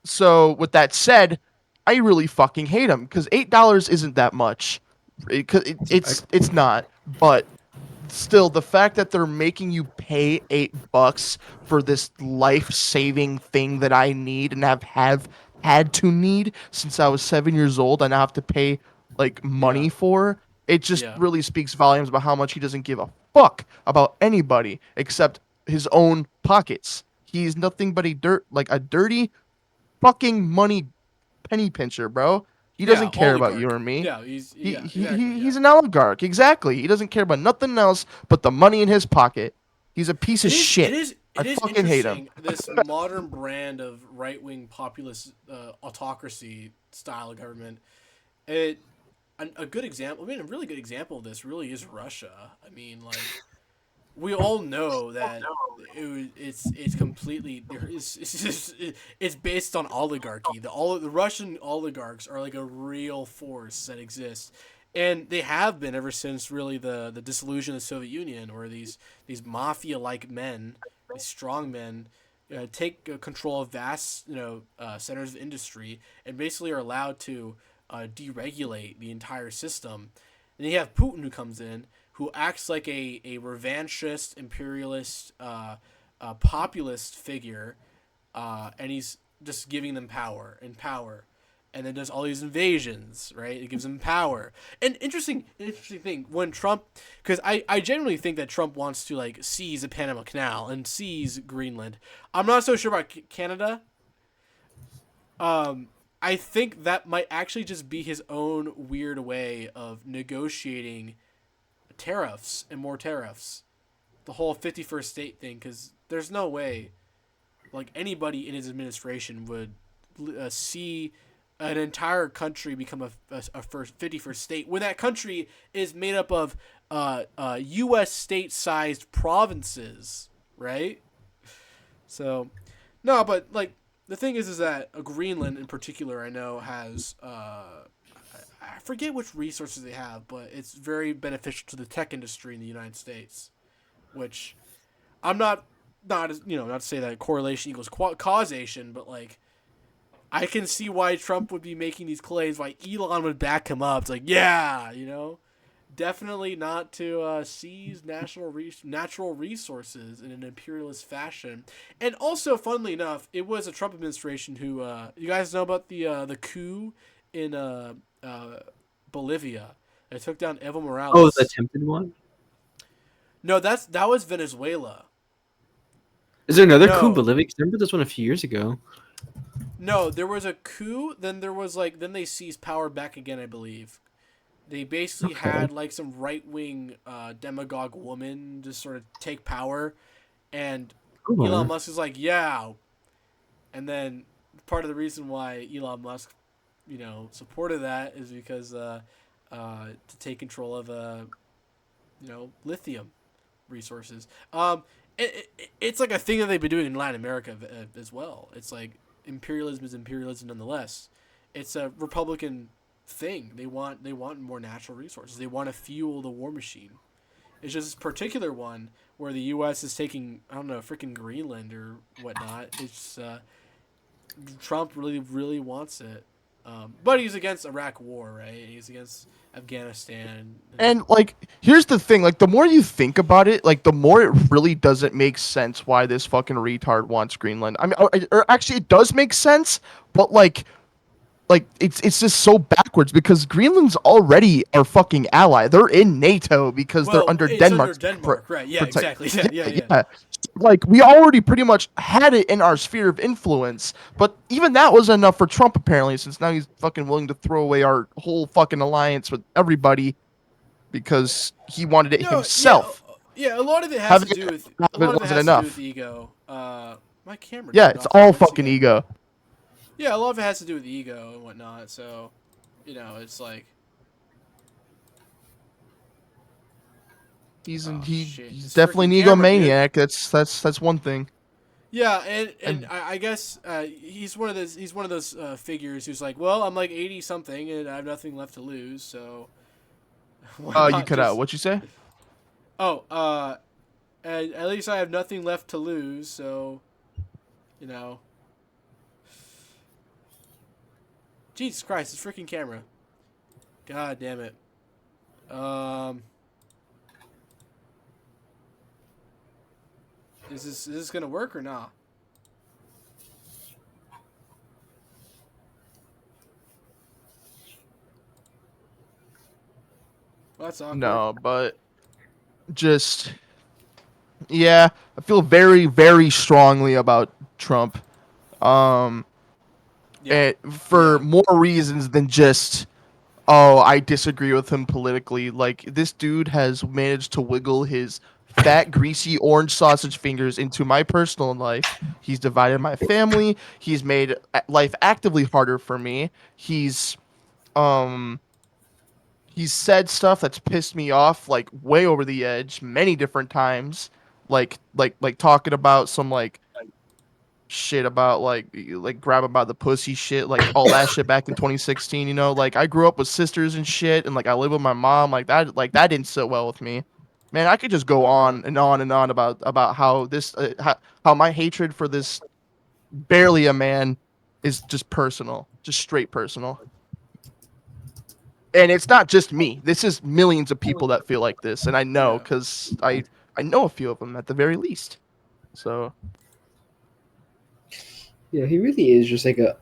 E: so with that said, I really fucking hate him because $8 isn't that much. It's not, but still the fact that they're making you pay $8 for this life-saving thing that I need and have had to need since I was 7 years old, I now have to pay like
A: Yeah.
E: money for. It just
A: Yeah.
E: really speaks volumes about how much he doesn't give a fuck about anybody except his own pockets. He's nothing but a dirty fucking money penny pincher, bro. He
A: Yeah,
E: doesn't care about you
A: oligarch.
E: or me.
A: Yeah,
E: He,
A: yeah,
E: he,
A: exactly,
E: he
A: yeah.
E: he's an oligarch. Exactly. He doesn't care about nothing else but the money in his pocket. He's a piece of
A: It
E: shit.
A: is
E: I
A: it is
E: fucking hate him.
A: interesting, this modern brand of right-wing populist autocracy style of government. It a good example, I mean a really good example of this really is Russia. I mean, like, we all know that it's completely it's just it's based on oligarchy. The Russian oligarchs are like a real force that exists, and they have been ever since really the dissolution of the Soviet Union, where these mafia like men, these strong men, take control of vast centers of industry and basically are allowed to deregulate the entire system. And you have Putin who comes in, who acts like a revanchist, imperialist, populist figure, and he's just giving them power and power, and then does all these invasions, right? It gives them power. And interesting thing when Trump, because I genuinely think that Trump wants to like seize the Panama Canal and seize Greenland. I'm not so sure about Canada. I think that might actually just be his own weird way of negotiating tariffs and more tariffs. The whole 51st state thing, because there's no way like anybody in his administration would see an entire country become a first 51st state when that country is made up of U.S. state-sized provinces, right? So, no, but like the thing is that Greenland in particular, I know has I forget which resources they have, but it's very beneficial to the tech industry in the United States. Which I'm not not to say that correlation equals causation, but like I can see why Trump would be making these claims, why Elon would back him up. It's like, yeah, definitely not to seize natural resources in an imperialist fashion. And also, funnily enough, it was a Trump administration who you guys know about the coup in Bolivia. It took down Evo
F: Oh, the
A: Morales.
F: attempted one.
A: No, that was Venezuela.
F: Is there another coup in
A: No,
F: Bolivia? 'Cause I remember this one a few years ago.
A: no, there was a coup. Then there was then they seized power back again, I believe. They basically had like some right wing demagogue woman just sort of take power, and Elon Musk is like, yeah, and then part of the reason why Elon Musk, supported that is because to take control of lithium resources. It's like a thing that they've been doing in Latin America as well. It's like imperialism is imperialism nonetheless. It's a Republican thing. They want more natural resources. They want to fuel the war machine. It's just this particular one where the U.S. is taking, I don't know, freaking Greenland or whatnot. It's Trump really wants it, but he's against Iraq war, right? He's against Afghanistan.
E: And like, here's the thing: like, the more you think about it, like, the more it really doesn't make sense why this fucking retard wants Greenland. I mean, or actually, it does make sense, but like it's just so backwards because Greenland's already our fucking ally. They're in NATO because they're under Denmark.
A: Right? Yeah, exactly. Yeah.
E: Like, we already pretty much had it in our sphere of influence, but even that was enough for Trump apparently, since now he's fucking willing to throw away our whole fucking alliance with everybody because he wanted it himself.
A: Yeah, a lot of it has to do with ego. My camera.
E: Yeah, it's all fucking ego.
A: Yeah, a lot of it has to do with ego and whatnot. So, it's like
E: he's definitely an egomaniac. That's one thing.
A: Yeah, and I guess he's one of those figures who's like, well, I'm like 80 something and I have nothing left to lose, so.
E: You cut out. What'd you say?
A: Oh, and at least I have nothing left to lose, so, Jesus Christ, this freaking camera. God damn it. Is this gonna work or not? Well, that's awkward.
E: No, but just I feel very, very strongly about Trump. For more reasons than just, I disagree with him politically. Like, this dude has managed to wiggle his fat, greasy orange sausage fingers into my personal life. He's divided my family. He's made life actively harder for me. He's said stuff that's pissed me off, like, way over the edge many different times. Like talking about some like shit about like grabbing by the pussy shit, like all that shit back in 2016. Like, I grew up with sisters and shit, and like I live with my mom. Like that didn't sit well with me. Man, I could just go on and on and on about how this how my hatred for this barely a man is just personal, just straight personal. And it's not just me. This is millions of people that feel like this, and I know because I know a few of them at the very least. So.
H: Yeah, he really is just like a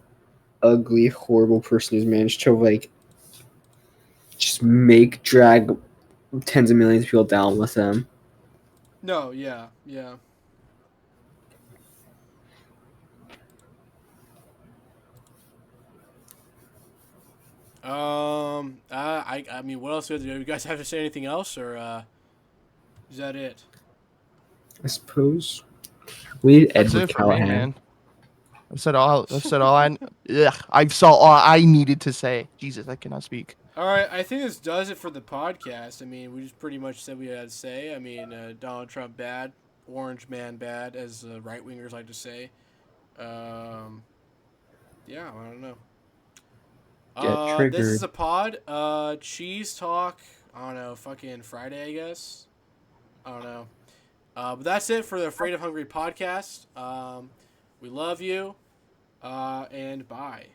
H: ugly, horrible person who's managed to like just drag tens of millions of people down with him.
A: No, yeah. I mean, what else do you guys have to say? Anything else, or is that it?
H: I suppose we need Edward
E: Callahan. Man. I've said all I needed to say. Jesus, I cannot speak.
A: All right, I think this does it for the podcast. I mean, we just pretty much said what we had to say. I mean, Donald Trump bad, Orange Man bad, as right wingers like to say. Yeah, I don't know.
C: Get triggered.
A: This is a pod. Cheese talk. I don't know. Fucking Friday, I guess. I don't know. But that's it for the Afraid of Hungry podcast. We love you. And bye.